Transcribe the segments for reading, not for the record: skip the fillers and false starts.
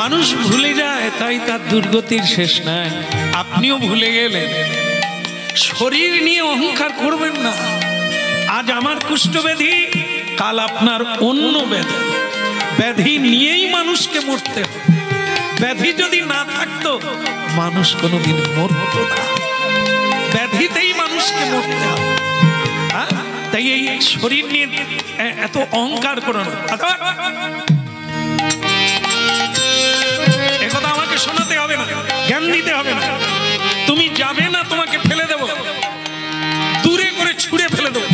মানুষ ভুলে যায়, তাই তার দুর্গতির শেষ নাই। আপনিও ভুলে গেলেন। শরীর নিয়ে অহংকার করবেন না। আজ আমার কুষ্ঠব্যাধি, কাল আপনার অন্য ব্যাধি। ব্যাধি নিয়েই মানুষকে মরতে হবে। ব্যাধি যদি না থাকতো মানুষ কোনোদিন মরত না। ব্যাধিতেই মানুষকে মরতে হবে। তাই এই শরীর নিয়ে এত অহংকার করো না। একথা আমাকে শোনাতে হবে না, জ্ঞান দিতে হবে না। তুমি যাবে না, তোমাকে ফেলে দেব, দূরে করে ছুঁড়ে ফেলে দেব।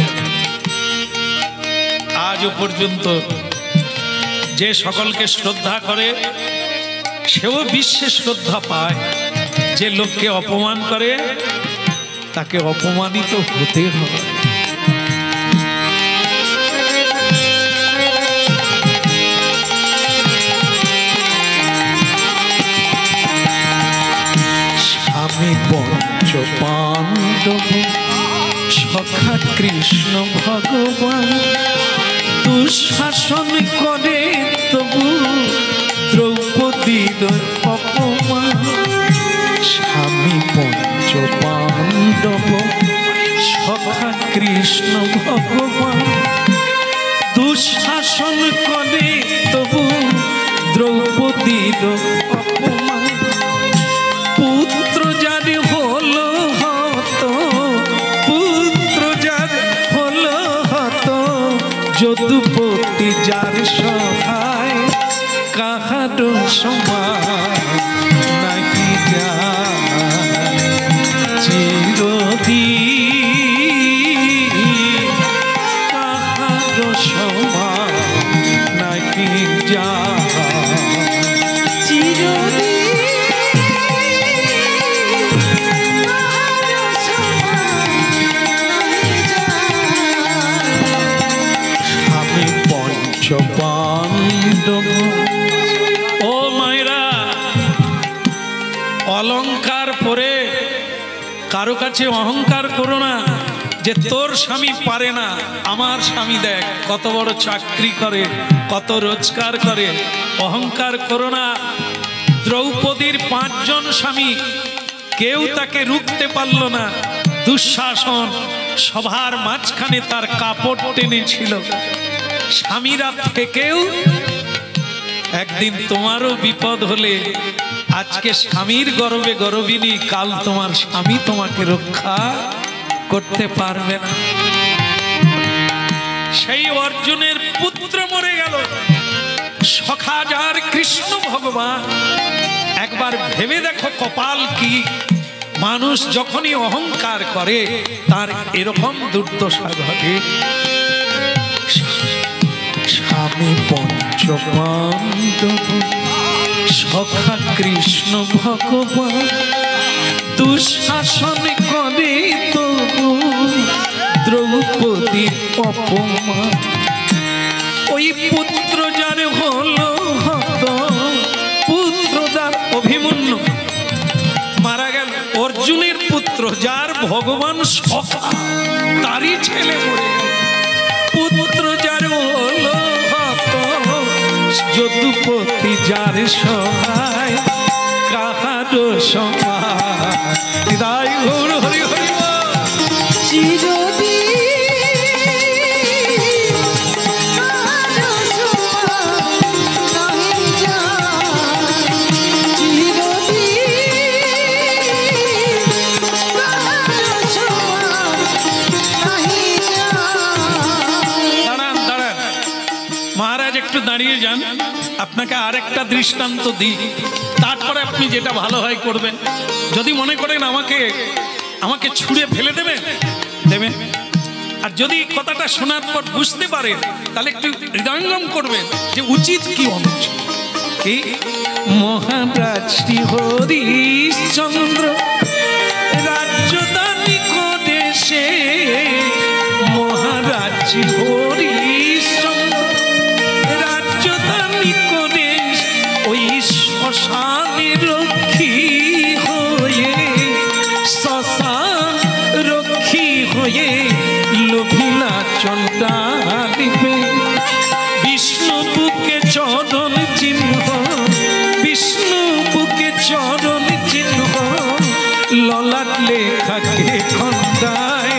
আজও পর্যন্ত যে সকলকে শ্রদ্ধা করে সেও বিশ্বে শ্রদ্ধা পায়। যে লোককে অপমান করে তাকে অপমানিত হতে হবে। স্বামী পঞ্চ পাণ্ডব সখা কৃষ্ণ ভগবান, দুঃশাসন করে তবু দ্রৌপদীর অপমান। স্বামী পঞ্চ পাণ্ডব সখা কৃষ্ণ ভগবান, দুঃশাসন করে তবু দ্রৌপদীর অপমান। পুত্র যার হলো হত, পুত্র যার হলো হত, যদুপতি যার সহায়, কাহার সমান নাকি যায় চিরদিন, কাহার সমান নাকি যায় চিরদিন। পাণ্ডব ও মায়েরা, অলংকার পরে কারো কাছে অহংকার করো না যে তোর স্বামী পারে না, আমার স্বামী দেখ কত বড় চাকরি করে, কত রোজগার করে। অহংকার করো না। দ্রৌপদীর 5 জন স্বামী, কেউ তাকে রুখতে পারল না। দুঃশাসন সভার মাঝখানে তার কাপড় টেনেছিল। স্বামীরা থেকেও একদিন তোমারও বিপদ হলে আজকে স্বামীর গর্বে গর্বিনী, কাল তোমার স্বামী তোমাকে রক্ষা করতে পারবে না। সেই অর্জুনের পুত্র মরে গেল, সখা যার কৃষ্ণ ভগবান। একবার ভেবে দেখো কপাল কি। মানুষ যখনই অহংকার করে তার এরকম দুর্দশা ঘটে। স্বামী পঞ্চ পাণ্ডব সখা কৃষ্ণ ভগবান, দুঃশাসন করে তবু দ্রৌপদীর অপমান। ওই পুত্র যার হলো হত, পুত্র যার অভিমন্যু মারা গেল। অর্জুনের পুত্র যার ভগবান সখা, তারই ছেলে মরে গেল। পুত্র যার হলো হত, যদুপতি যার সহায়, কাহার সমান। হৃদয় গৌর হরি হরি চিরদিন। দাঁড়িয়ে যান, আপনাকে আরেকটা দৃষ্টান্ত দিই, তারপরে আপনি যেটা ভালো হয় করবেন। যদি মনে করেন আমাকে ছুঁড়ে ফেলে দেবেন, আর যদি কথাটা শোনার পর বুঝতে পারেন তাহলে একটু হৃদয়ঙ্গম করবেন যে উচিত কি অনুচিত। কি মহারাজ শ্রী হরিশ্চন্দ্র রাজ্যদানী করে সে, মহারাজ শ্রী হরিশ্চন্দ্র রাজ্যদানী করে ওই শ্মশানে রক্ষী হয়ে, শ্মশান রক্ষী হয়ে লোভিলা চণ্ডালিবে বিষ্ণু বুকে চরণ চিহ্ন বিষ্ণু বুকে চরণ চিহ্ন ললাট লেখাকে খন্ডায়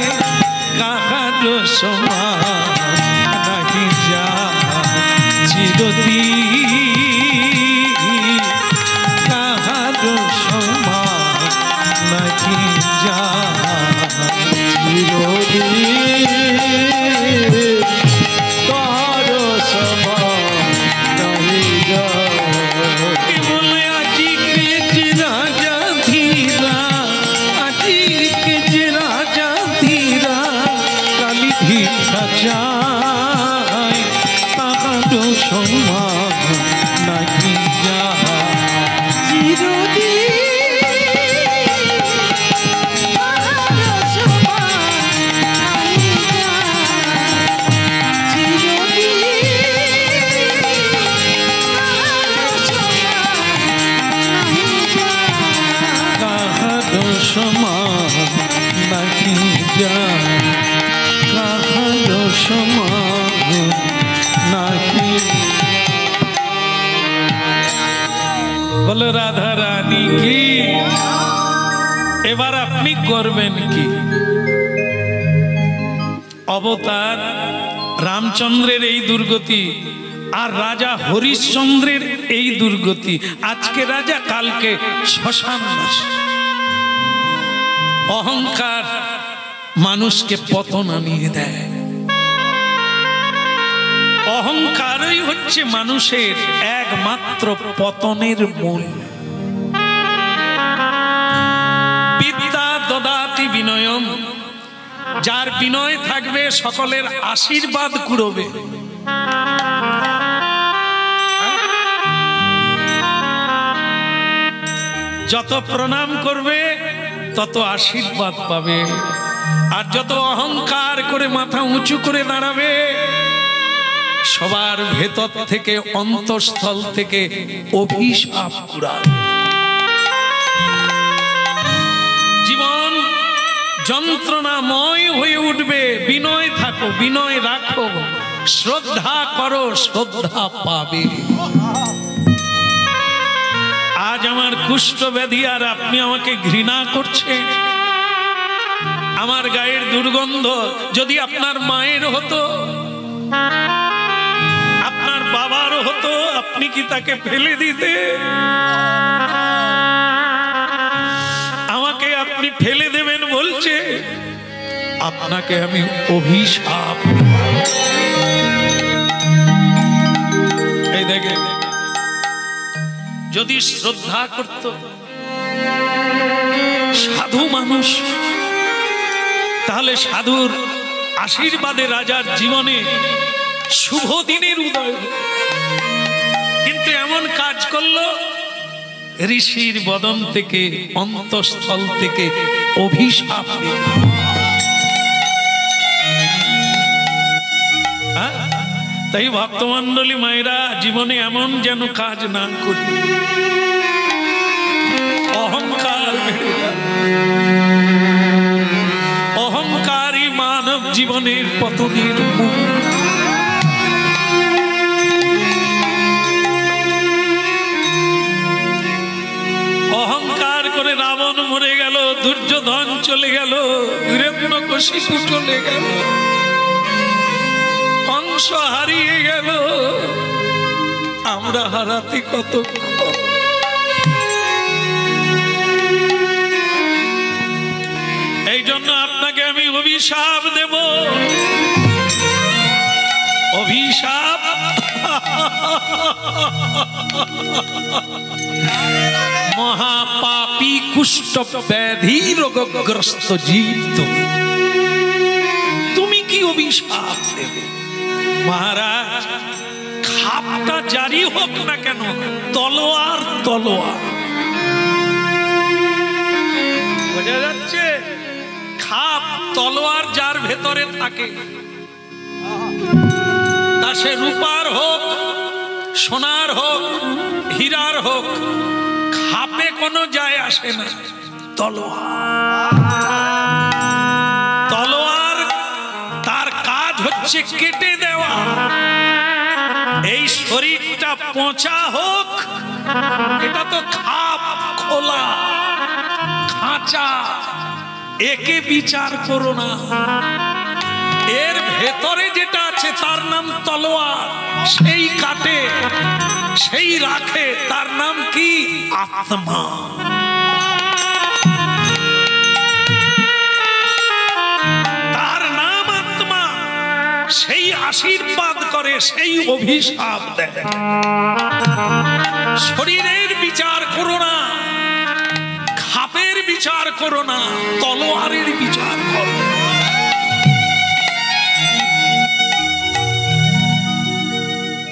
কাহার সমান নাহি যা চিরদিন কাহার সমান নাহি যা বলো রাধা রানী কি। এবার আপনি করবেন কি? অবতার রামচন্দ্রের এই দুর্গতি আর রাজা হরিশ্চন্দ্রের এই দুর্গতি। আজকে রাজা, কালকে শ্মশান। অহংকার মানুষকে পতন আনিয়ে দেয়। অহংকারই হচ্ছে মানুষের একমাত্র পতনের মূল। বিদ্যা দদাতি বিনয়ম, যার বিনয় থাকবে সকলের আশীর্বাদ কুড়বে। যত প্রণাম করবে তত আশীর্বাদ পাবে, আর যত অহংকার করে মাথা উঁচু করে দাঁড়াবে সবার ভেতর থেকে অন্তঃস্থল থেকে অভিশাপ কুড়াবে। জীবন যন্ত্রণাময় হয়ে উঠবে। বিনয় থাকো, বিনয় রাখো, শ্রদ্ধা করো, শ্রদ্ধা পাবে। আজ আমার কুষ্ঠ ব্যাধি আর আপনি আমাকে ঘৃণা করছেন। আমার গায়ের দুর্গন্ধ যদি আপনার মায়ের হতো, আপনার বাবারও হতো, আপনি কি তাকে ফেলে দিতে? আমাকে আপনি ফেলে দেবেন বলছে, আপনাকে আমি অভিশাপ। এই দেখে যদি শ্রদ্ধা করত সাধু মানুষ, তাহলে সাধুর আশীর্বাদে রাজার জীবনে শুভ দিনের উদয়। কিন্তু এমন কাজ করলো, ঋষির বদন থেকে অন্তঃস্থল থেকে অভিশাপ। তাই ভক্তমণ্ডলী মায়েরা, জীবনে এমন যেন কাজ না করি অহংকার বেড়ে যায়। অহংকারী মানব জীবনের পতনের মূল। অহংকার করে রাবণ মরে গেল, দুর্যোধন চলে গেল, হিরণ্যকশিপু চলে গেল, কংস হারিয়ে গেল, আমরা হারাতে কতক্ষণ। এই জন্য আপনাকে আমি অভিশাপ দেব। অভিশাপ মহাপাপী কুষ্ঠ ব্যাধি রোগগ্রস্ত জীব, তুমি কি অভিশাপ দেবে? মহারাজ, খাপটা জারি হোক না কেন, তলোয়ার তলোয়ার। বোঝা যাচ্ছে? খাপ তলোয়ার যার ভেতরে থাকে, তা সে রূপার হোক, সোনার হোক, হীরার হোক, খাপে কোনো যায় আসে না। তলোয়ার তার কাজ হচ্ছে কেটে দেওয়া। এই শরীরটা পচা হোক এটা তো খাপ খোলা খাঁচা, একে বিচার করো না। এর ভেতরে যেটা আছে তার নাম তলোয়ার, সেই কাটে সেই রাখে, তার নাম কি? আত্মা। তার নাম আত্মা। সেই আশীর্বাদ করে, সেই অভিশাপ দেয়। শরীরের বিচার করো না, খাপের বিচার করো না, তলোয়ারের বিচার করো।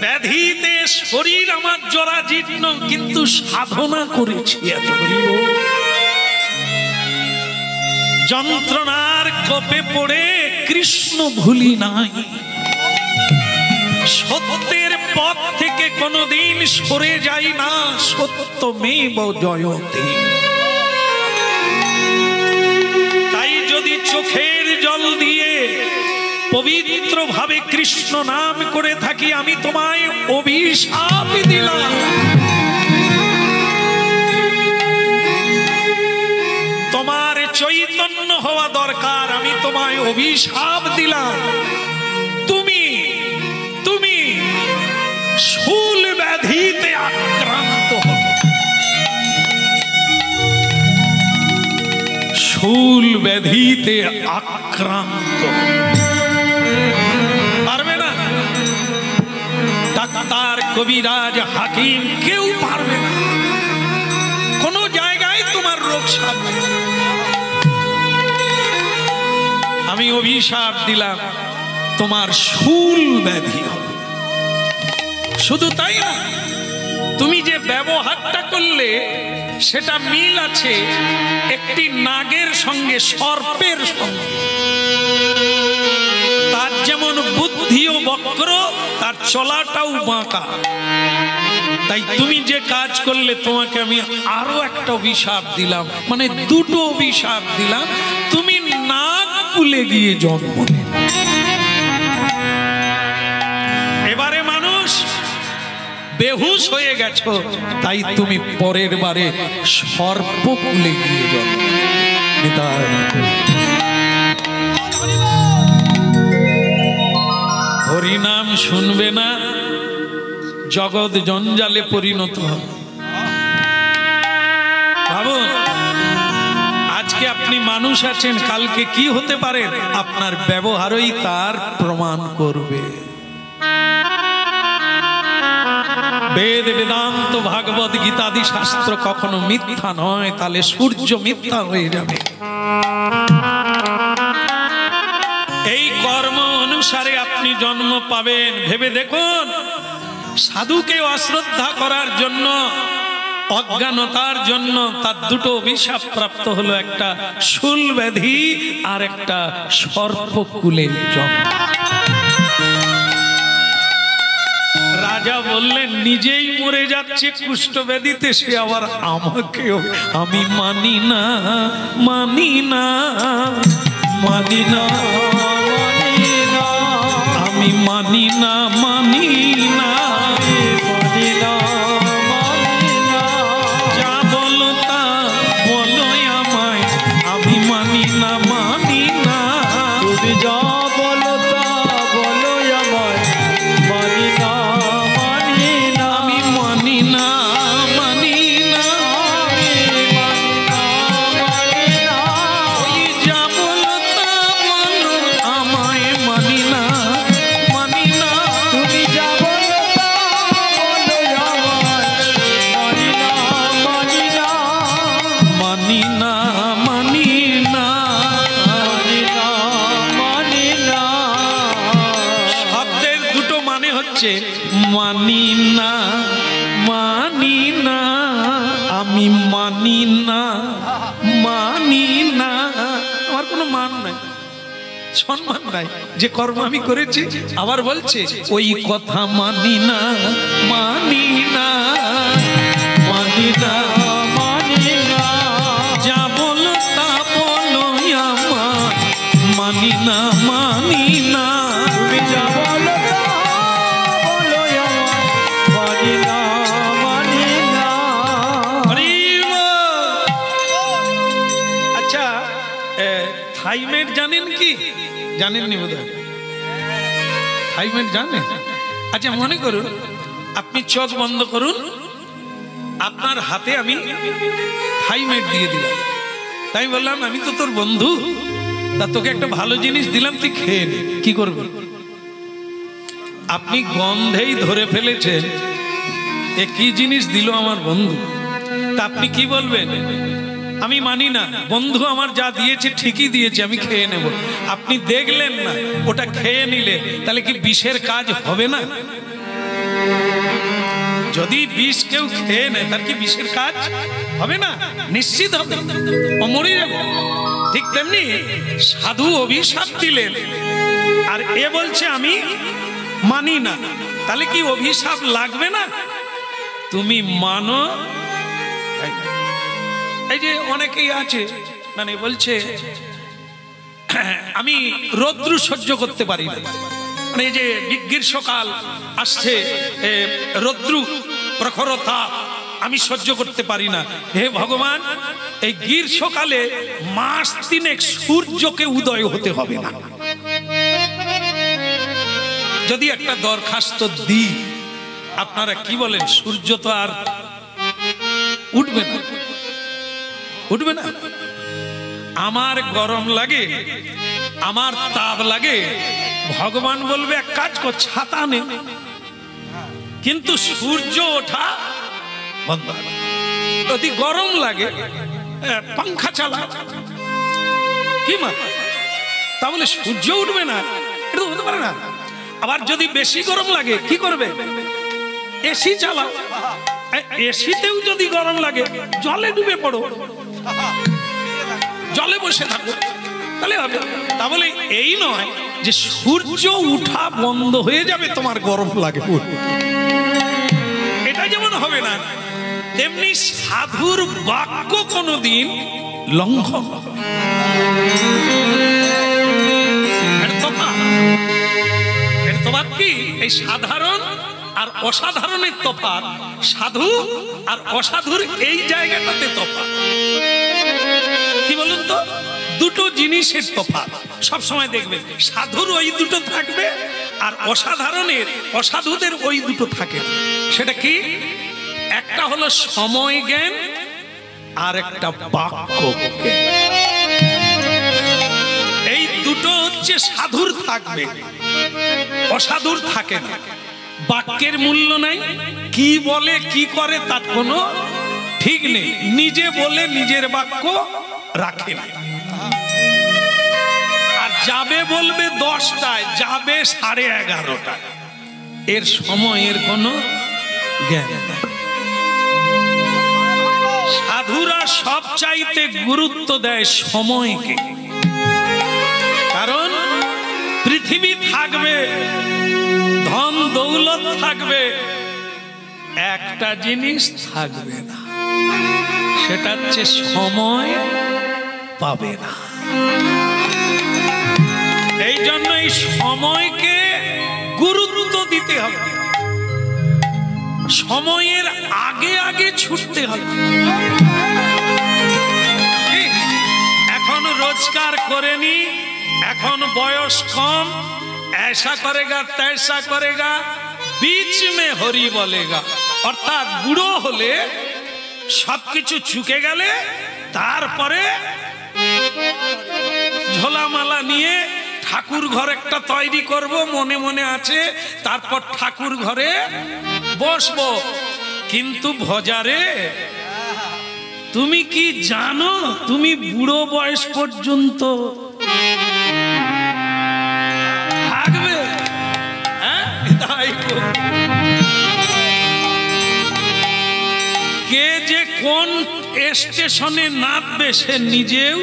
ব্যাধিতে শরীর আমার জরাজীর্ণ, কিন্তু সাধনা করেছি এত। যন্ত্রণার কোপে পড়ে কৃষ্ণ ভুলি নাই। সত্যের পথ থেকে কোনোদিন সরে যাই না, সত্যমেব জয়তে। তাই যদি চোখের জল দিয়ে পবিত্র ভাবে কৃষ্ণ নাম করে থাকি, আমি তোমায় অভিশাপ দিলাম। তোমার চৈতন্য হওয়া দরকার, আমি তোমায় অভিশাপ দিলাম। তুমি তুমি শূল ব্যাধিতে আক্রান্ত হবে। শূল ব্যাধিতে আক্রান্ত পারবে না। ডাক্তার, কবিরাজ, হাকিম কেউ পারবে না। কোন জায়গায় তোমার রোগ সারবে। আমি অভিশাপ দিলাম, তোমার শূল ব্যাধি হবে। শুধু তাই না, তুমি যে ব্যবহারটা করলে সেটা মিল আছে একটি নাগের সঙ্গে, সর্পের সঙ্গে। তার যেমন বুদ্ধিও বক্র, তার চলাটাও বাঁকা। তাই তুমি যে কাজ করলে, তোমাকে আমি আরো একটা অভিশাপ দিলাম, মানে দুটো অভিশাপ দিলাম। তুমি নাগ কুলে গিয়ে জন্ম নেবে। এবারে মানুষ বেহুশ হয়ে গেছো, তাই তুমি পরের বারে সর্প কুলে গিয়ে জন্ম নেবে। হরিনাম শুনবে না, জগৎ জঞ্জালে পরিণত হবে। ভাবুন, আজকে আপনি মানুষ আছেন, কালকে কি হতে পারেন আপনার ব্যবহারই তার প্রমাণ করবে। বেদ, বেদান্ত, ভাগবত গীতাদি শাস্ত্র কখনো মিথ্যা নয়, তাহলে সূর্য মিথ্যা হয়ে যাবে। এই কর্ম অনুসারে আপনি জন্ম পাবেন। ভেবে দেখুন, সাধুকে অশ্রদ্ধা করার জন্য, অজ্ঞানতার জন্য তার দুটো অভিশাপ প্রাপ্ত হলো, একটা শূল ব্যাধি আর একটা সর্পকুলের জন্ম। রাজা বললেন, নিজেই মরে যাচ্ছে কুষ্ঠ ব্যাধিতে, সে আবার আমাকেও। আমি মানি না, মানি না, মানি না, আমি মানি না, মানি না, মানি না, যা বলো তা বলো আমায়, আমি মানি না, মানি না, তুমি যা বলো তা বলো আমায়, মানি না, মানি না, আমি মানি না, মানি না, ওই যা বলো তা বলো আমায়, মানি না, মানি না, তুমি যা বলো তা বলো আমায়, মানি না, মানি না, মানি না, মানি না, মানি না, মানি না। শব্দের দুটো মানে হচ্ছে মানি না, মানি না, আমি মানি না, মানি না। আমার কোনো মান নাই, সম্মান নাই, যে কর্ম আমি করেছি। আবার বলছে, ওই কথা মানি না, মানি না, মানি না, মানি না, যা বলো তা বলো আমার, মানি না, মানি না, তুমি যা বলো তা বলো আমার, মানি না, মানি না, থাইমেট জানেন কি? জানেননি বোধহয়। থাইমেট জানেন? আচ্ছা মনে করুন আপনি চোখ বন্ধ করুন, আপনার হাতে আমি থাইমেট দিয়ে দিলাম, তাই বললাম আমি তো তোর বন্ধু, তা তোকে একটা ভালো জিনিস দিলাম, তুই খেয়ে নে। কি করবেন? আপনি গন্ধেই ধরে ফেলেছেন এ কি জিনিস দিল আমার বন্ধু, তা আপনি কি বলবেন? আমি মানি না, বন্ধু আমার যা দিয়েছে ঠিকই দিয়েছে, আমি খেয়ে নেব। আপনি দেখলেন না, ওটা খেয়ে নিলে তাহলে কি বিষের কাজ হবে না? যদি বিষ কেউ খেয়ে নেয় তার কি বিষের কাজ হবে না? নিশ্চিত হবে, ও মরে যাবে। ঠিক তেমনি সাধু অভিশাপ দিলেন আর এ বলছে আমি মানি না, তাহলে কি অভিশাপ লাগবে না? তুমি মানো। এই যে অনেকেই আছে মানে বলছে আমি রৌদ্র সহ্য করতে পারি না, মানে এই যে গ্রীষ্মকাল আসছে, রৌদ্র প্রখরতা আমি সহ্য করতে পারি না। হে ভগবান, এই গ্রীষ্মকালে মাস তিনেক সূর্যকে উদয় হতে হবে না। যদি একটা দরখাস্ত দিই, আপনারা কি বলেন? সূর্য তো আর উঠবে না, উঠবে না। আমার গরম লাগে, আমার তাপ লাগে, ভগবান বলবে এক কাজ কর, ছাতা নে, কিন্তু সূর্য ওঠা বন্ধ। যদি গরম লাগে পাংখা চালা, কি মা? তাহলে সূর্য উঠবে না? এটা হতে পারে না। আবার যদি বেশি গরম লাগে কি করবে? এসি চালাও। এসিতেও যদি গরম লাগে জলে ডুবে পড়ো, জলে বসে থাকো, তাহলে হবে। তাহলে এই নয় যে সূর্য উঠা বন্ধ হয়ে যাবে তোমার গরম লাগে, এটা যেমন হবে না, তেমনি সাধুর বাক্য কোনদিন লঙ্ঘন হবে। এর তফাৎ কি? এই সাধারণ আর অসাধারণের তফাৎ, সাধু আর অসাধুর এই জায়গাটাতে তফাৎ। কি বলুন তো? দুটো জিনিসের তফাৎ সব সময় দেখবে, সাধুর ওই দুটো থাকবে আর অসাধারণের অসাধুদের ওই দুটো থাকে। সেটা কি? একটা হলো সময় জ্ঞান আর একটা বাক্য জ্ঞান। এই দুটো হচ্ছে সাধুর থাকবে, অসাধুর থাকে না। বাক্যের মূল্য নাই, কি বলে কি করে তার কোনো ঠিক নেই, নিজে বলে নিজের বাক্য রাখে না। আর যাবে বলবে 10টায়, যাবে 11:30টায়, এর সময়ের কোনো জ্ঞান নেই। সাধুরা সব চাইতে গুরুত্ব দেয় সময়কে, কারণ পৃথিবী থাকবে, ধন দৌলত থাকবে, একটা জিনিস থাকবে না, সেটা হচ্ছে সময় পাবে না। এই জন্য এই সময়কে গুরুত্ব দিতে হবে, সময়ের আগে আগে ছুটতে হবে। এখন রোজগার করেনি, এখন বয়স কম, ऐसा करेगा तैसा करेगा, बीच में हरि बोलेगा। অর্থাৎ বুড়ো হলে সবকিছু চুকে গেলে তারপরে ঝোলামালা নিয়ে ঠাকুর ঘর একটা তৈরি করব মনে মনে আছে, তারপর ঠাকুর ঘরে বসবো। কিন্তু ভজারে, তুমি কি জানো তুমি বুড়ো বয়স পর্যন্ত থাকবে? কে যে কোন স্টেশনে নামবে সে নিজেও।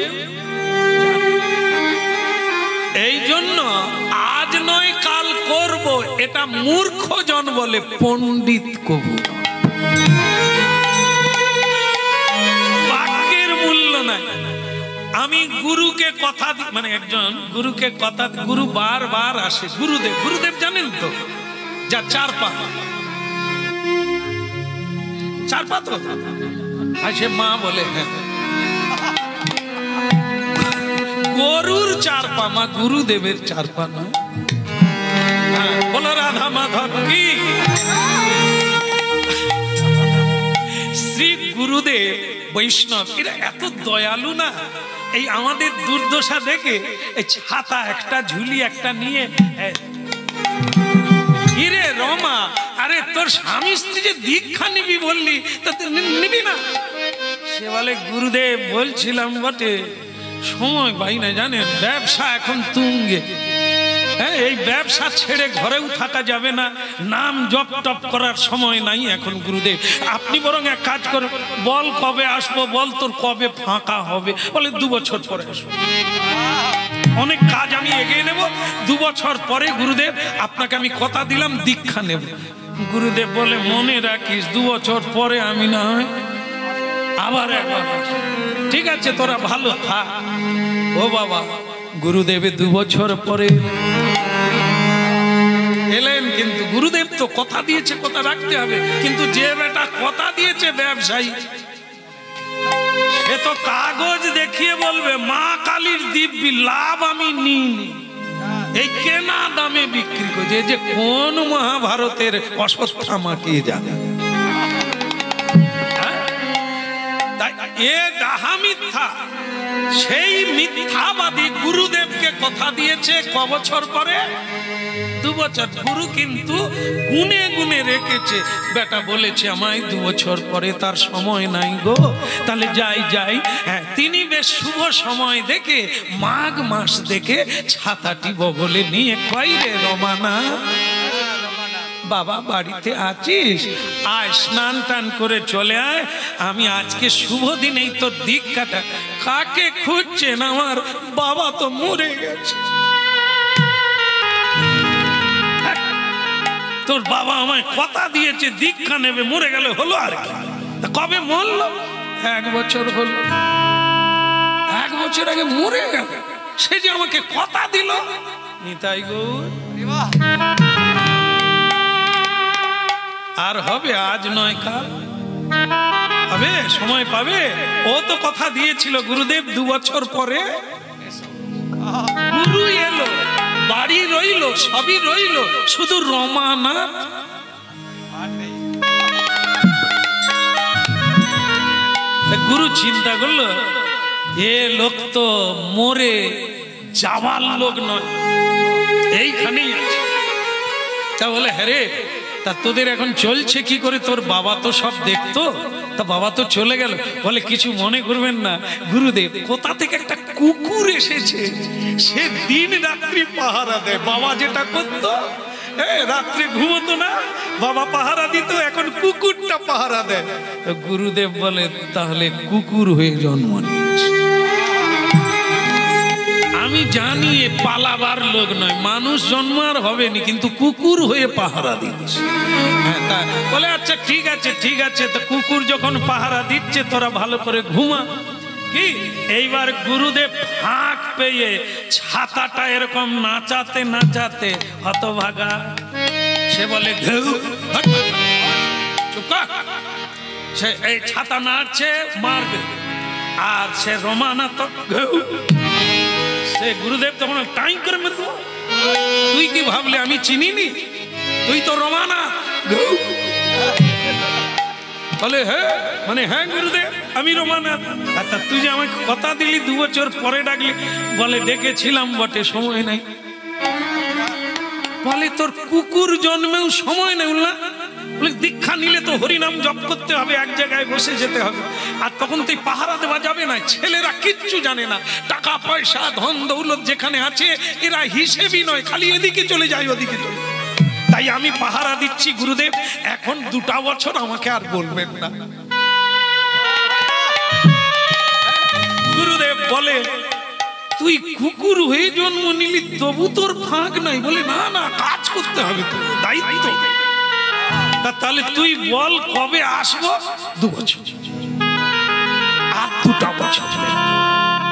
এই জন্য আজ নয় কাল করব, এটা মূর্খ জন বলে, পণ্ডিত কবু। বাক্যের মূল্য নাই। আমি গুরুকে কথা মানে একজন গুরুকে কথা, গুরু বারবার আসে, গুরুদেব, গুরুদেব জানেন তো, যা 4 পা, 4 পা তো আসে, মা বলে হ্যাঁ। গরুর 4 পা, মা গুরুদেবের 4 পা নয়। বলো রাধা মাধব কি। শ্রী গুরুদেব বৈষ্ণব এরা এত দয়ালু না, এই আমাদের দুর্দশা দেখে এই ছাতা একটা ঝুলি একটা নিয়ে, হিরে রমা আরে তোর স্বামী স্ত্রী যে দীক্ষা নিবি বললি তা নিবি না? সে বলে গুরুদেব বলছিলাম বটে, সময় পাই না জানেন, ব্যবসা এখন তুঙ্গে। হ্যাঁ, এই ব্যবসা ছেড়ে ঘরেও থাকা যাবে না, নাম জপ টপ করার সময় নাই এখন গুরুদেব। আপনি বরং এক কাজ করো, বল কবে আসবো, বল তোর কবে ফাঁকা হবে। বলে 2 বছর পরে আসবো, অনেক কাজ আমি এগিয়ে নেব, 2 বছর পরে গুরুদেব আপনাকে আমি কথা দিলাম দীক্ষা নেব। গুরুদেব বলে মনে রাখিস 2 বছর পরে আমি না হয় আবার একবার। ঠিক আছে তোরা ভালো থাক। ও বাবা, গুরুদেব 2 বছর পরে এলেন, কিন্তু গুরুদেব তো কথা দিয়েছে, কথা রাখতে হবে। কিন্তু যে বেটা কথা দিয়েছে ব্যবসায়ী, সে তো কাগজ দেখিয়ে বলবে মা কালীর দিব্যি লাভ আমি নিইনি, এই কেনা দামে বিক্রি করছে। যে কোন মহাভারতের অশ্বত্থামা কে জানে। এ ডাহা মিথ্যা, সেই মিথ্যাবাদী গুরুদেবকে কথা দিয়েছে ক বছর পরে? 2 বছর। গুরু কিন্তু গুনে গুনে রেখেছে, বেটা বলেছে আমায় 2 বছর পরে, তার সময় নাই গো, তাহলে যাই। হ্যাঁ, তিনি বেশ শুভ সময় দেখে মাঘ মাস দেখে ছাতাটি বগলে নিয়ে কই রে রমানা, বাবা বাড়িতে আছিস? আয় স্নান টান করে চলে আয়, আমি আজকে শুভ দিনেই তোর দীক্ষাটা। কাকে খুঁজছেন? আমার বাবা তো মরে গেছে। তোর বাবা আমায় কথা দিয়েছে দীক্ষা নেবে, মরে গেলে হলো আর কি। কবে মরলো? 1 বছর হলো। 1 বছর আগে মরে গেল, সে যে আমাকে কথা দিল। নিতাই গৌর আর হবে আজ নয় কাল হবে, সময় পাবে। ও তো কথা দিয়েছিল গুরুদেব 2 বছর পরে। গুরু এলো, বাড়ি রইল, সবই রইল, শুধু রমানাথ। গুরু চিন্তা করলো এ লোক তো মরে যাওয়ার লোক নয়, এইখানেই আছে। তা বলে হ্যাঁ রে, তা তোদের এখন চলছে কি করে? তোর বাবা তো সব দেখতো, তা বাবা তো চলে গেল। বলে কিছু মনে করবেন না গুরুদেব, কোথা থেকে একটা কুকুর এসেছে, সে দিন রাত্রি পাহারা দেয়। বাবা যেটা করতো, রাত্রে ঘুমতো না, বাবা পাহারা দিত, এখন কুকুরটা পাহারা দেয়। গুরুদেব বলে তাহলে কুকুর হয়ে জন্ম নিয়েছে। আমি জানি এ পালাবার লোক নয়, মানুষ জন্ম আর হবে না, কিন্তু কুকুর হয়ে পাহারা দিচ্ছে। বলে আচ্ছা ঠিক আছে, তো কুকুর যখন পাহারা দিচ্ছে তোরা ভালো করে ঘুমা। কি এইবার গুরুদেব ফাঁক পেয়ে ছাতাটা এরকম নাচাতে হতভাগা, সে বলে ঘেউ, চুপ কর। সে এই ছাতা নাড়ছে মারবে, আর সে রমানাথ ঘেউ। সে গুরুদেব তখন টাইম করে মেরে দেবো। তুই কি ভাবলে আমি চিনিনি? তুই তো রমানাথ। বলে হ্যাঁ, মানে হ্যাঁ গুরুদেব আমি রমানাথ। আচ্ছা তুই যে আমাকে কথা দিলি 2 বছর পরে ডাকলি। বলে ডেকেছিলাম বটে, সময় নাই। বলে তোর কুকুর জন্মেও সময় নেই না? বলে দীক্ষা নিলে তো হরিনাম জপ করতে হবে, এক জায়গায় বসে যেতে হবে, আর তখন তুই পাহারা দেওয়া যাবে না। ছেলেরা কিচ্ছু জানে না, টাকা পয়সা ধন দৌলত যেখানে আছে এরা হিসেবই নয়, খালি এদিকে চলে যায় ওদিকে চলে। তাই আমি পাহারা দিচ্ছি গুরুদেব, এখন 2টা বছর আমাকে আর বলবেন না। গুরুদেব বলে তুই কুকুর হয়ে জন্ম নিলি তবু তোর ফাঁক নাই? বলে না কাজ করতে হবে, তোর দায়িত্ব। তাহলে তুই বল কবে আসবো? 2 বছর। আর 2টা বছর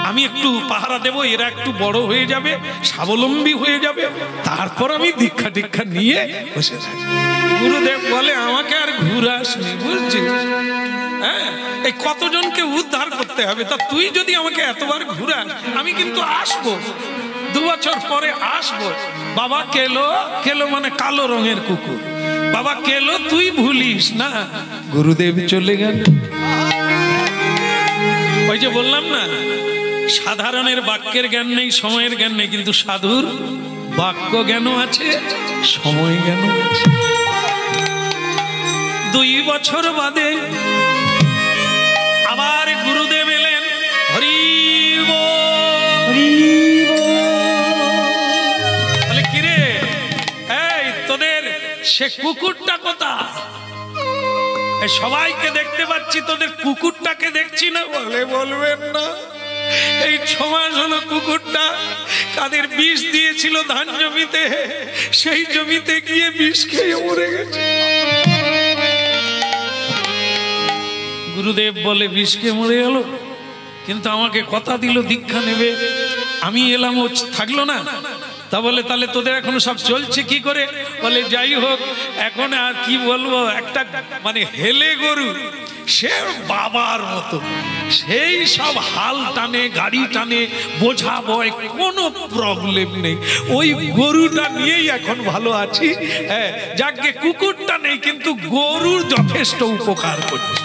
আমি একটু পাহারা দেব, এরা একটু বড় হয়ে যাবে, স্বাবলম্বী হয়ে যাবে, তারপর আমি দীক্ষা টিক্ষা নিয়ে বসে থাকি। গুরুদেব বলে আমাকে আর ঘুরাসনি, বুঝছিস? হ্যাঁ, এই কতজনকে উদ্ধার করতে হবে। তা তুই যদি আমাকে এতবার ঘুরাস, আমি কিন্তু আসবো, 2 বছর পরে আসবো। বাবা কেলো, কেলো মানে কালো রঙের কুকুর, বাবা কেলো, তুই ভুলিস না। গুরুদেব চলে গেল। ওই যে বললাম না, সাধারণের বাক্যের জ্ঞান নেই, সময়ের জ্ঞান নেই, কিন্তু সাধুর বাক্য জ্ঞান আছে, সময় জ্ঞান আছে। 2 বছর বাদে আবার গুরুদেব এলেন। হরি বলে কিরে, এই তোদের সে কুকুরটা কোথায়? সবাইকে দেখতে পাচ্ছি, তোদের কুকুরটাকে দেখছি না। বলে বলবেন না, এই 6 মাস হলো কুকুরটা কাদের বিষ দিয়েছিল ধান জমিতে, সেই জমিতে গিয়ে বিষ খেয়ে মরে গেছে। গুরুদেব বলে বিষ খেয়ে মরে গেল, কিন্তু আমাকে কথা দিল দীক্ষা নেবে। আমি এলাম, ও থাকলো না। তা বলে তাহলে তোদের এখন সব চলছে কি করে? বলে যাই হোক, এখন আর কি বলবো, একটা মানে হেলে গরু, সে বাবার মতো, সেই সব হাল টানে, গাড়ি টানে, বোঝা বয়, কোনো প্রবলেম নেই। ওই গরুটা নিয়েই এখন ভালো আছি। হ্যাঁ, যাকে কুকুরটা নেই, কিন্তু গরুর যথেষ্ট উপকার করছে।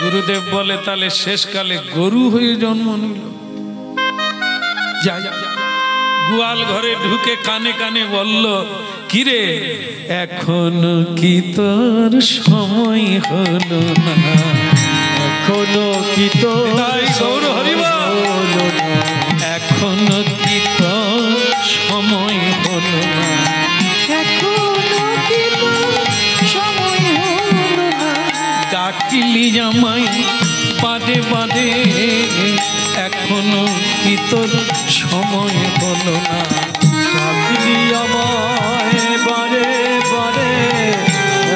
গুরুদেব বলে তাহলে শেষকালে গরু হয়ে জন্ম নিল। যাই, গোয়াল ঘরে ঢুকে কানে কানে বলল, কিরে এখনো কি তোর সময় হলো না? এখনো কি তোর হলো না? এখনো কি তোর সময় হলো না? এখনো কি তোর সময় হলো না? ডাকিলি আমায় বাদে বাদে, এখনো কি তোর সময় হলো না? ডাকিলি আমায় বারে বারে,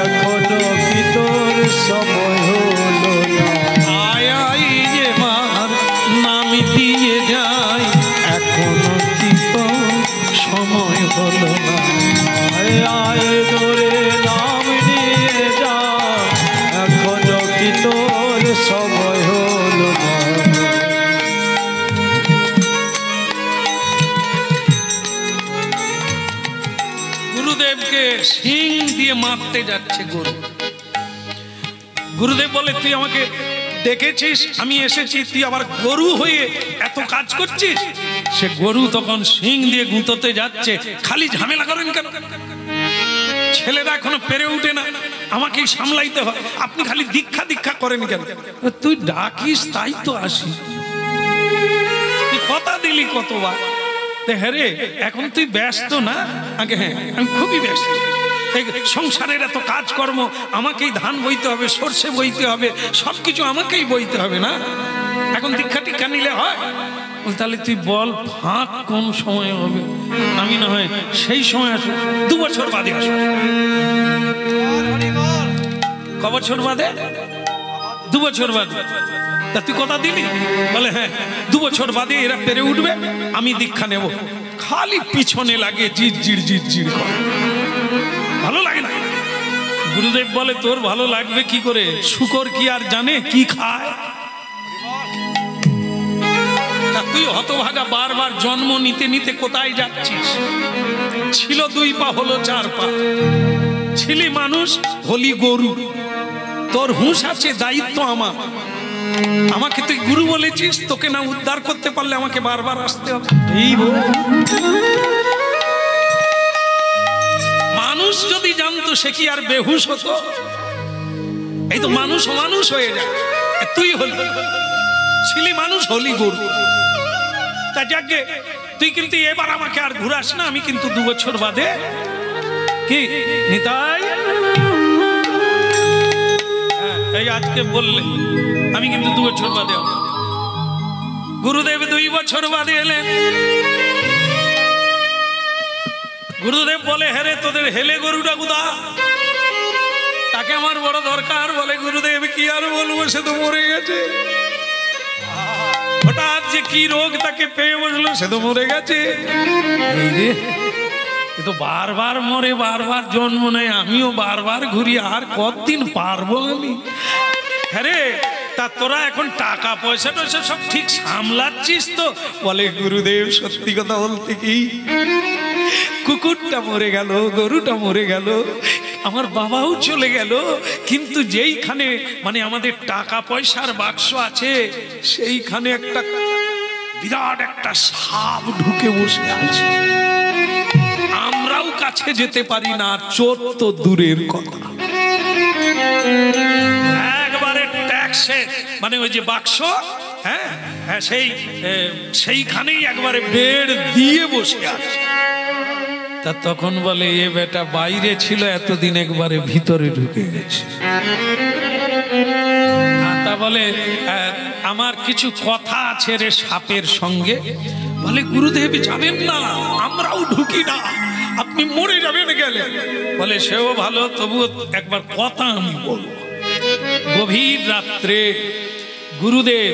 এখনো কি তোর সময় হলো না? আয় আয় যে মার নাম দিয়ে যায়, এখনো কি তোর সময় হলো না? আয় আয় ধরে নাম নিয়ে যা, এখনো কি তোর সময় হলো না? গুরুদেবকে শিং দিয়ে মারতে যাচ্ছে গরু। গুরুদেব বলে তুই আমাকে ডেকেছিস, আমি এসেছি, তুই আবার গরু হয়ে এত কাজ করছিস? সে গরু তখন শিং দিয়ে গুঁতোতে যাচ্ছে। খালি ঝামেলা করেন কেন? ছেলেরা এখনো পেরে উঠে না, আমাকেই সামলাইতে হয়, আপনি খালি দীক্ষা দীক্ষা করেন কেন? তুই ডাকিস তাই তো আসি, তুই কথা দিলি কতবার। হ্যাঁ রে, এখন তুই ব্যস্ত না? আগে হ্যাঁ, আমি খুবই ব্যস্ত। সংসারের এত কাজকর্ম, আমাকেই ধান বইতে হবে, সর্ষে বইতে হবে, সবকিছু আমাকেই বইতে হবে না? এখন দীক্ষা টিক্ষা নিলে হয়? তাহলে তুই বল ফাঁক কোন সময় হবে, আমি না হয় সেই সময় আসবো। 2 বছর বাদে আসবো। ক বছর বাদে? 2 বছর বাদে। তা তুই কথা দিলি? বলে হ্যাঁ, 2 বছর বাদে এরা পেরে উঠবে, আমি দীক্ষা নেব। খালি পিছনে লাগে জির জির করে, ভালো লাগে না। গুরুদেব বলে তোর ভালো লাগবে কি করে? শুকর কি আর জানে কি খায়? তুই হতভাগা বারবার জন্ম নিতে নিতে কোথায় যাচ্ছিস? ছিল 2 পা, হলো 4 পা। ছিলি মানুষ, হলি গরু। তোর হুঁশ আছে, দায়িত্ব আমার। আমাকে তুই গুরু বলেছিস, তোকে না উদ্ধার করতে পারলে আমাকে বারবার আসতে হবে। এই মানুষ যদি জানতো সে কি আর বেহুশ হতো? এই তো মানুষ মানুষ হয়ে যায়। তুই ছিলি মানুষ, হলি গরু। তা যাকে তুই কিন্তু এবার আমাকে আর ঘুরাস না, আমি কিন্তু 2 বছর বাদে কি নিতাই এই আজকে বললে, আমি কিন্তু 2 বছর বাদে। গুরুদেব 2 বছর বাদে এলেন। গুরুদেব বলে হ্যাঁ রে, তোদের হেলে গরুটা কোথা? তাকে আমার বড় দরকার। বলে গুরুদেব কি আর বলবো, সে তো মরে গেছে। হঠাৎ যে কি রোগ তাকে পেয়ে বসলো, সে তো মরে গেছে। এই রে, এ তো বারবার মরে, বারবার জন্ম নেয়, আমিও বারবার ঘুরি, আর কতদিন পারবো আমি? হ্যাঁ রে, তোরা এখন টাকা পয়সা টয়সা সব ঠিক সামলাচ্ছিস তো? বলে গুরুদেব সত্যি কথা বলতে কি, কুকুরটা মরে গেল, গরুটা মরে গেল, আমার বাবাও চলে গেল, কিন্তু যেইখানে মানে আমাদের টাকা পয়সার বাক্স আছে সেইখানে একটা বিরাট একটা সাপ ঢুকে বসে আছে। আমরাও কাছে যেতে পারি না, চোর তো দূরের কথা। একবারে ট্যাক্সে মানে ওই যে বাক্স, হ্যাঁ হ্যাঁ, সেইখানেই একবারে বেড় দিয়ে বসে আছে। তা তখন বলে এ বেটা বাইরে ছিল এতদিন, একবারে ভিতরে ঢুকে গেছে। তা বলে আমার কিছু কথা আছে রে সাপের সঙ্গে। বলে গুরুদেব যাবেন না, আমরাও ঢুকি না, আপনি মরে যাবেন গেলে। বলে সেও ভালো, তবুও একবার কথা আমি বলবো। গভীর রাত্রে গুরুদেব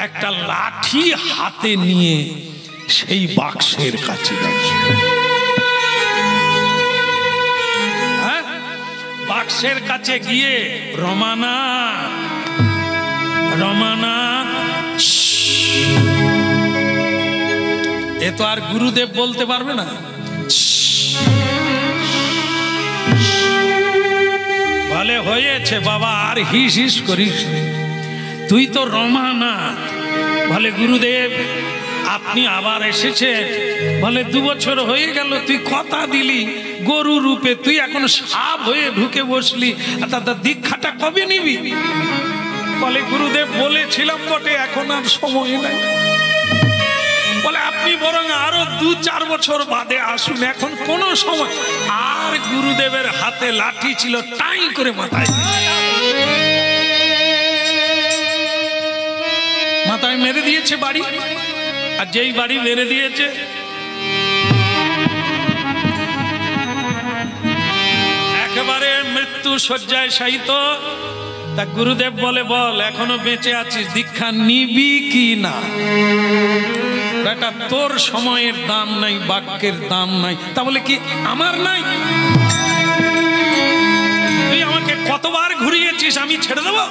একটা লাঠি হাতে নিয়ে সেই বাক্সের কাছে গেছে। বাক্সের কাছে গিয়ে রমানা রমানা, এ তো আর গুরুদেব বলতে পারবে না। বলে হয়েছে বাবা, আর হিস হিস করিস, তুই তো রমানা। বলে গুরুদেব আপনি আবার এসেছেন। বলে 2 বছর হয়ে গেল, তুই কথা দিলি গরু রূপে, তুই এখন সাপ হয়ে ঢুকে বসলি, তার দীক্ষাটা কবে নিবি? বলে গুরুদেব বলেছিলাম বটে, এখন আর সময় নাই। বলে আপনি বরং আরো 2-4 বছর বাদে আসুন, এখন কোন সময়। আর গুরুদেবের হাতে লাঠি ছিল, টাই করে মাথায় মাথায় মেরে দিয়েছে বাড়ি। আর যেই বাড়ি মেরে দিয়েছে, একেবারে মৃত্যু শয্যায় শায়িত। তা গুরুদেব বলে বল এখনো বেঁচে আছিস, দীক্ষা নিবি কি না? বেটা তোর সময়ের দাম নাই, বাক্যের দাম নাই। তা বলে কি আমার নাই? তুই আমাকে কতবার ঘুরিয়েছিস, আমি ছেড়ে দেবো?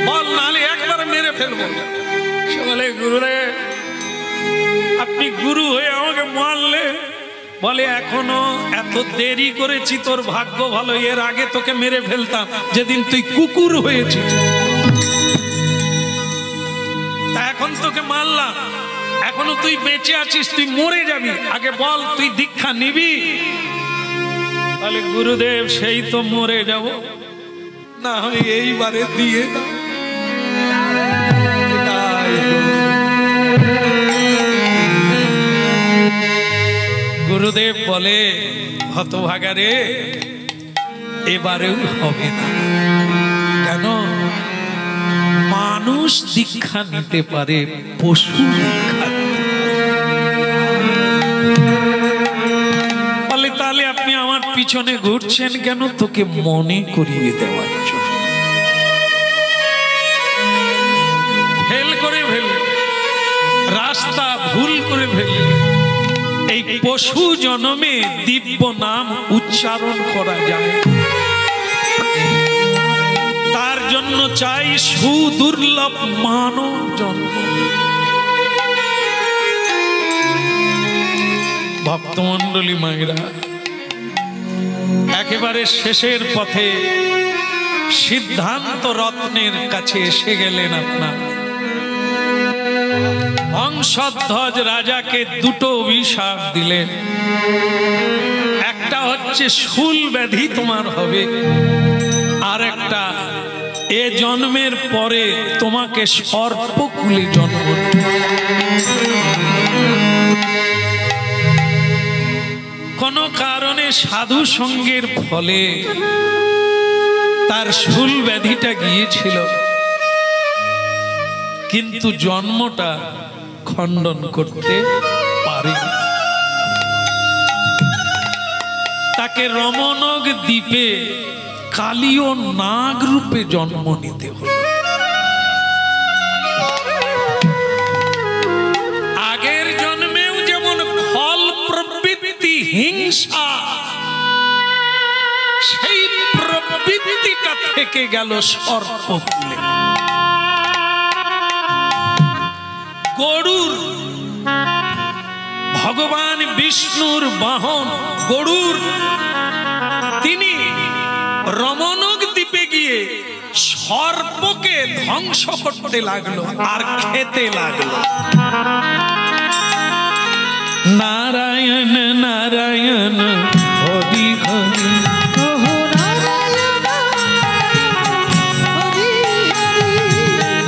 বল, নাহলে একবার মেরে ফেলবো। সে বলে গুরুদেব আপনি গুরু হয়ে আমাকে মারলে। বলে এখনো এত দেরি করেছি, তোর ভাগ্য ভালো, এর আগে তোকে মেরে ফেলতাম যেদিন তুই কুকুর হয়েছিস। তা এখন তোকে মারলাম, এখনো তুই বেঁচে আছিস, তুই মরে যাবি, আগে বল তুই দীক্ষা নিবি? বলে গুরুদেব সেই তো মরে যাব, না হয় এইবারে দিয়ে দাও। গুরুদেব বলে হতভাগা রে, এবারেও হবে না। কেন? মানুষ দীক্ষা নিতে পারে, পশু দীক্ষা নিতে পারে। বলে তাহলে আপনি আমার পিছনে ঘুরছেন কেন? তোকে মনে করিয়ে দেওয়ার জন্য। ফেল করে ফেললে, রাস্তা ভুল করে ফেললে, এই পশু জন্মে দিব্য নাম উচ্চারণ করা যায়, তার জন্য চাই সুদুর্লভ মানব জন্ম। ভক্তমন্ডলী মায়েরা, একেবারে শেষের পথে সিদ্ধান্ত রত্নের কাছে এসে গেলেন আপনার। হংসধ্বজ রাজাকে 2টো অভিশাপ দিলেন। একটা হচ্ছে শূল ব্যাধি তোমার হবে, আর একটা এ জন্মের পরে তোমাকে সর্পকুলে জন্ম দেবে। কোন কারণে সাধু সঙ্গের ফলে তার শূল ব্যাধিটা গিয়েছিল, কিন্তু জন্মটা খণ্ডন করতে পারে। তাকে রমনগ দ্বীপে কালীয় নাগ রূপে জন্ম নিতে হলো। আগের জন্মেও যেমন ফল প্রবৃত্তি হিংসা, সেই প্রবৃত্তিটা থেকে গেল সর্পকুলে। গরুর ভগবান বিষ্ণুর বাহন গরুর, তিনি রমণক দ্বীপে গিয়ে সর্পকে ধ্বংস করতে লাগলো আর খেতে লাগলো। নারায়ণ নারায়ণ হরি হরি,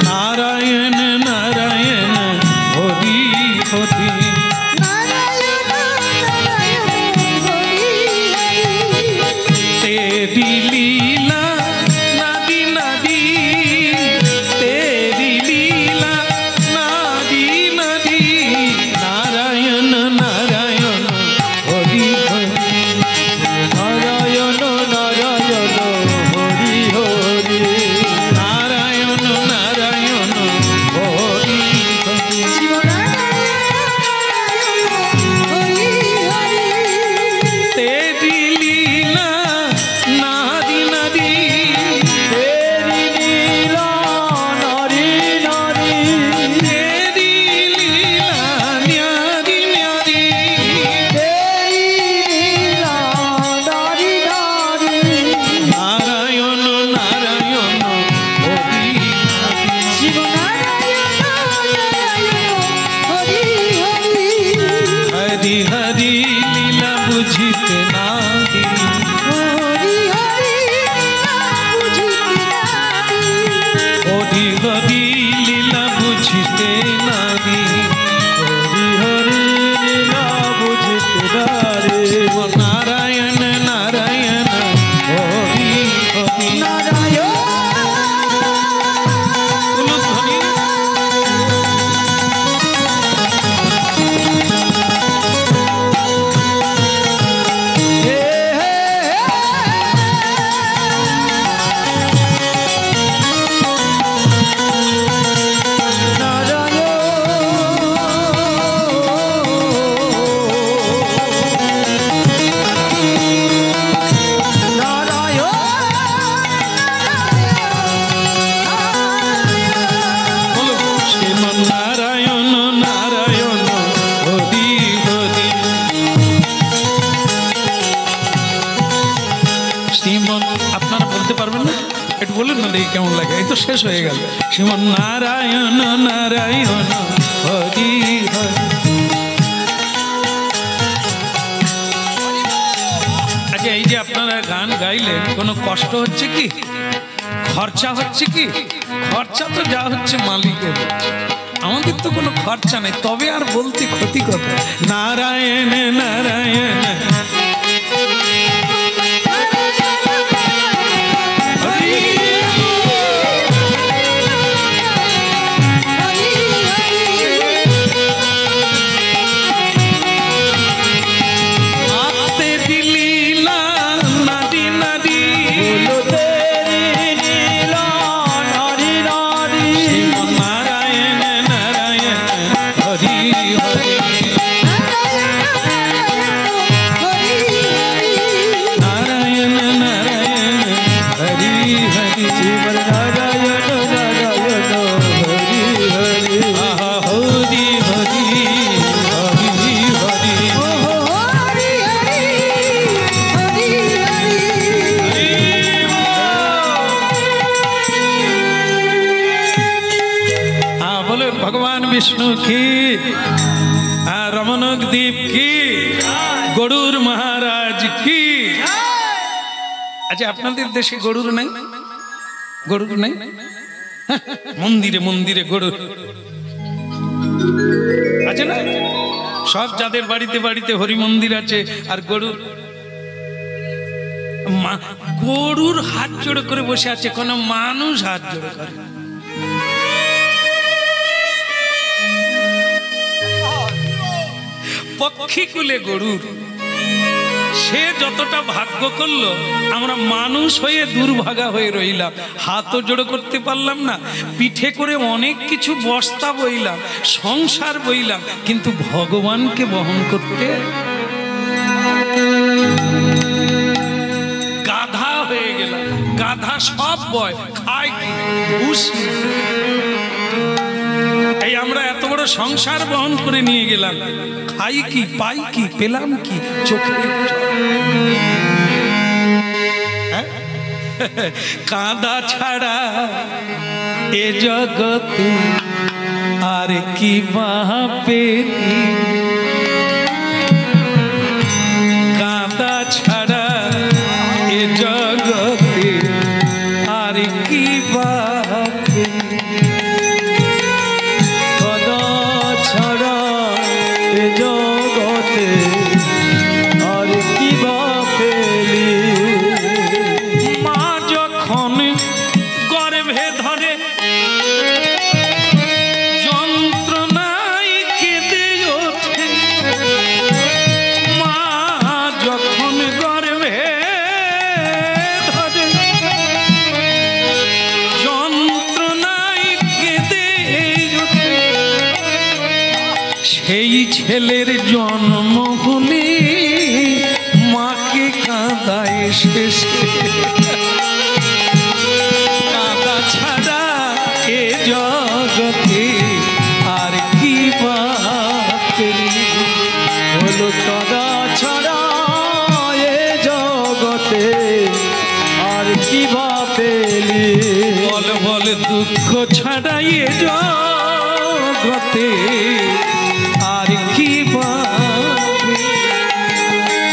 নারায়ণ নারায়ণ হরি হরি, তেরি লীলা নদী নদী, তেরি লীলা নদী নদী, নারায়ণ নারায়ণ হরি হরি, নারায়ণ নারায়ণ হরি হরি, নারায়ণ নারায়ণ হরি হরি, তেরি লীলা নদী নদী, তেরি লীলা নারী নারী, তেরি লীলা নদী নদী, তেরি লীলা নারী নারী, নারায়ণ নারায়ণ হরি হরি, শিব নারায়ণ নারায়ণ হরি হরি, হরি হরি লীলা বুঝিতে নাহি, হরি হরি বুঝিতে নাহি, হরি হরি লীলা বুঝিতে নাহি, হরি হরি লীলা বুঝিতে নাহি, নারায়ণ নারায়ণ হরি হরি, নারায়ণ কুলধ্বনি হে হে বলো শ্রীমন নারায়ণ নারায়ণ হরি হরি, শ্রীমন আপনারা বলতে পারবেন না? একটু বলুন না দেখি কেমন লাগে। এই তো শেষ হয়ে গেল। শ্রীমন নারায়ণ নারায়ণ হরি হরি। আচ্ছা, এই যে আপনারা গান গাইলেন, কোনো কষ্ট হচ্ছে কি? খরচা হচ্ছে কি? খরচা তো যা হচ্ছে মালিকের হচ্ছে, আমাদের তো কোনো খরচা নেই। তবে আর বলতে ক্ষতি কোথায়? নারায়ণ নারায়ণ আতে দিলীলা নদী নদী, শ্রীমন নারায়ণ নারায়ণ হরি হরি, নারায়ণ নারায়ণ হরি হরি, আহা হরি হরি হরি হরি, बोलो भगवान विष्णु की, रमणक द्वीप की, গরুর মহারাজ কি। আচ্ছা, আপনাদের দেশে গরুর নাই? গরুর নাই? মন্দিরে মন্দিরে গরু আছে না? সব যাদের বাড়িতে বাড়িতে হরি মন্দির আছে, আর গরুর গরুর হাত জোড়ে করে বসে আছে, কোনো মানুষ হাত জোড়ে করে। পক্ষীকুলে গরুর, সে যতটা ভাগ্য করলো, আমরা মানুষ হয়ে দুর্ভাগা হয়ে রইলাম। হাতও জোড়ো করতে পারলাম না, পিঠে করে অনেক কিছু বস্তা বইলাম, সংসার বইলাম, কিন্তু ভগবানকে বহন করতে গাধা হয়ে গেলাম। গাধা সব বয়, খায় কি? ভুসি। এই আমরা এত বড় বড় সংসার বহন করে নিয়ে গেলাম, খাই কি পাই কি পেলাম কি চোখে কাঁদা ছাড়া এ জগতে আর কি পেলি, কাঁদা ছাড়া এ জগতে আর কি পেলি, কাঁদা ছাড়া এ জগতে আর কি পেলি। মা যখন গর্ভে ধরে যন্ত্রণায় কেঁদে ওঠে, মা যখন গর্ভে ধরে যন্ত্রণায় কেঁদে ওঠে, সেই ছেলের জন্ম হলে মাকে কাঁদায় শেষে, কাঁদা ছাড়া এ জগতে আর কি পেলি। হলো কাঁদা ছাড়া এ জগতে আর কি পেলি। বল বল দুঃখ ছাড়া এ জগতে আর কি পেলি।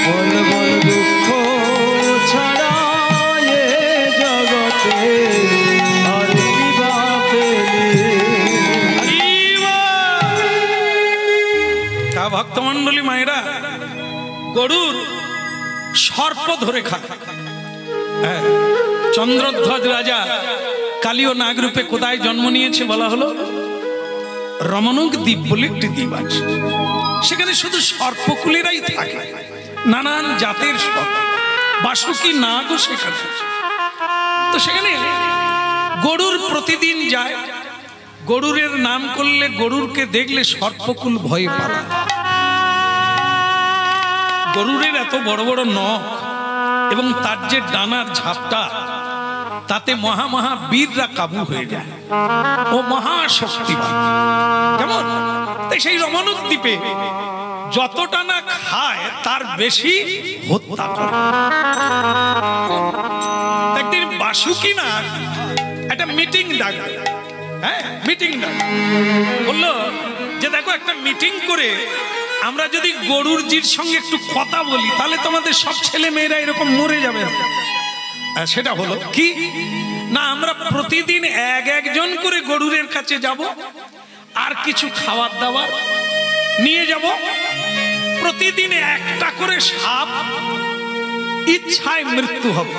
বল বল দুঃখ ছাড়া এ জগতে আর কি পেলি। তা ভক্তমণ্ডলী মায়েরা, গরুর সর্প ধরে খায়। হ্যাঁ, চন্দ্রধ্বজ রাজা কালীয় নাগরূপে কোথায় জন্ম নিয়েছে বলা হলো? রমণক দ্বীপ বলে একটি দ্বীপ আছে, সেখানে শুধু সর্পকুলেরাই থাকে, নানান জাতের সর্প, বাসুকি নাগও সেখানে। তো সেখানে গরুর প্রতিদিন যায়, গরুরের নাম করলে গরুরকে দেখলে সর্পকুল ভয়ে পালায়। গরুরের এত বড় বড় নখ এবং তার যে ডানার ঝাপটা, তাতে মহা মহা বীররা কাবু হয়ে যায়, ও মহাশক্তিবান। কেমন? তাই সেই রমণক দ্বীপে যতটা না খায় তার বেশি হত্যা করে। একদিন বাসুকি না একটা মিটিং ডাকবে, হ্যাঁ মিটিং ডাক বললো যে দেখো একটা মিটিং করে আমরা যদি গরুরজির সঙ্গে একটু কথা বলি তাহলে তোমাদের সব ছেলে মেয়েরা এরকম মরে যাবে। সেটা হলো কি না, আমরা প্রতিদিন একজন করে গরুরের কাছে যাব, আর কিছু খাবার দাবার নিয়ে যাব, প্রতিদিন একটা করে সাপ ইচ্ছায় মৃত্যু হবে,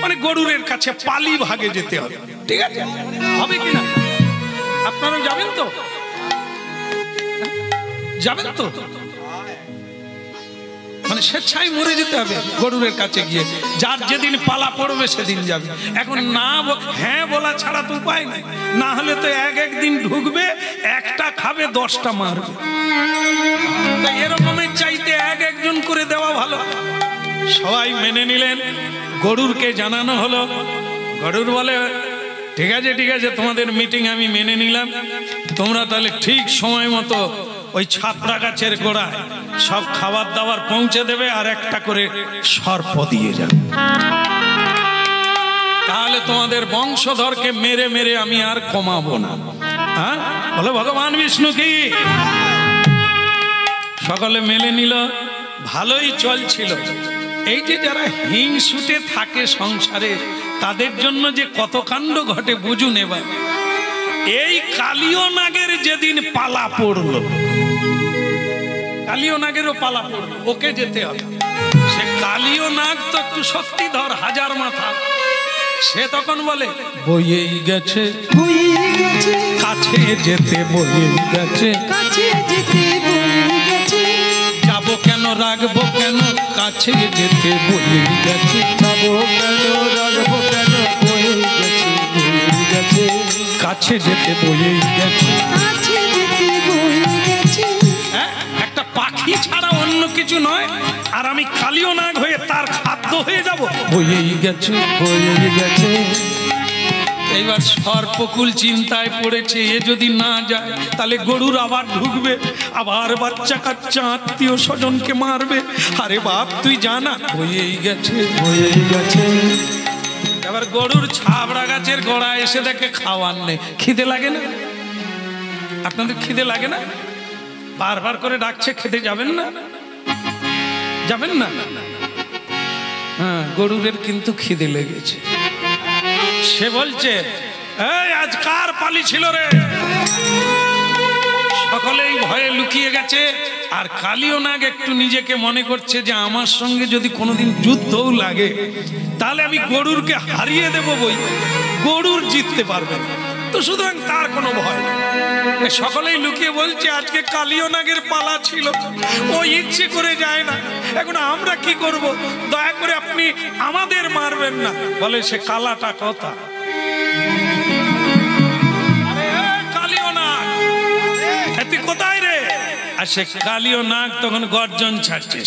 মানে গরুরের কাছে পালি ভাগে যেতে হবে। ঠিক আছে, হবে কিনা? আপনারাও যাবেন তো? যাবেন তো? মানে স্বেচ্ছায় মরে যেতে হবে গরুরের কাছে গিয়ে, যার যেদিন পালা পড়বে সেদিন যাবে। এখন না হ্যাঁ বলা ছাড়া তো উপায় নেই, না হলে তো একদিন ঢুকবে, একটা খাবে, 10টা মারবে। তাই এরকমের চাইতে একজন করে দেওয়া ভালো। সবাই মেনে নিলেন, গরুরকে জানানো হলো। গরুর বলে ঠিক আছে ঠিক আছে, তোমাদের মিটিং আমি মেনে নিলাম, তোমরা তাহলে ঠিক সময় মতো ওই ছাপড়া গাছের গোড়ায় সব খাবার দাবার পৌঁছে দেবে, আর একটা করে সর্প দিয়ে যাবে, তাহলে তোমাদের বংশধরকে মেরে মেরে আমি আর কমাবো না। হ্যাঁ বলে ভগবান বিষ্ণু কি? সকলে মেনে নিল, ভালোই চলছিল। এই যে যারা হিংসুটে থাকে সংসারে, তাদের জন্য যে কত কাণ্ড ঘটে বুঝুন। এবার এই কালীয় নাগের যেদিন পালা পড়লো, কালীয় নাগেরও পালা পড়লো, ওকে যেতে হবে। সে কালীয় নাগ তো একটু শক্তিধর, 1000 মাথা। সে তখন বলে বইয়েই গেছে, কাছে যেতে বইয়েই গেছে, যাবো কেন রাখবো কেন, কাছে যেতে বইয়েই গেছে, যাবো কেন রাখবো কেন, বইয়েই গেছে, কাছে যেতে বইয়েই গেছে। একটা পাখি ছাড়া অন্য কিছু নয়, আর আমি কালীয় নাগ হয়ে তার খাদ্য হয়ে যাব। বইয়েই গেছে, বইয়েই গেছে। এইবার সর্পকুল চিন্তায় পড়েছে, এ যদি না যায় তাহলে গরুর আবার ঢুকবে, আবার বাচ্চা কাচ্চা আত্মীয় স্বজনকে মারবে। আরে বাপ তুই জানা, হয়েই গেছে হয়েই গেছে। এবার গরুর ছাবড়া গাছের গোড়ায় এসে দেখে খাওয়ার নেই। খিদে লাগে না? আপনাদের খিদে লাগে না? বারবার করে ডাকছে, খেতে যাবেন না? যাবেন না? হ্যাঁ, গরুরের কিন্তু খিদে লেগেছে। সে বলছে, এই আজ কার পালি ছিল রে? সকলেই ভয়ে লুকিয়ে গেছে। আর কালিও নাগ একটু নিজেকে মনে করছে যে আমার সঙ্গে যদি কোনোদিন যুদ্ধও লাগে তাহলে আমি গরুরকে হারিয়ে দেব, বই গরুর জিততে পারবে না, তো সুতরাং তার কোনো ভয় নেই। সকলেই লুকিয়ে বলছে, আজকে কালিও নাগের পালা ছিল, ও ইচ্ছে করে যায় না, এখন আমরা কি করব? দয়া করে আপনি আমাদের মারবেন না। বলে, সে কালাটা কথা, কালিও নাগ তুই কোথায় রে? আর সে কালিও নাগ তখন গর্জন ছাড়ছে।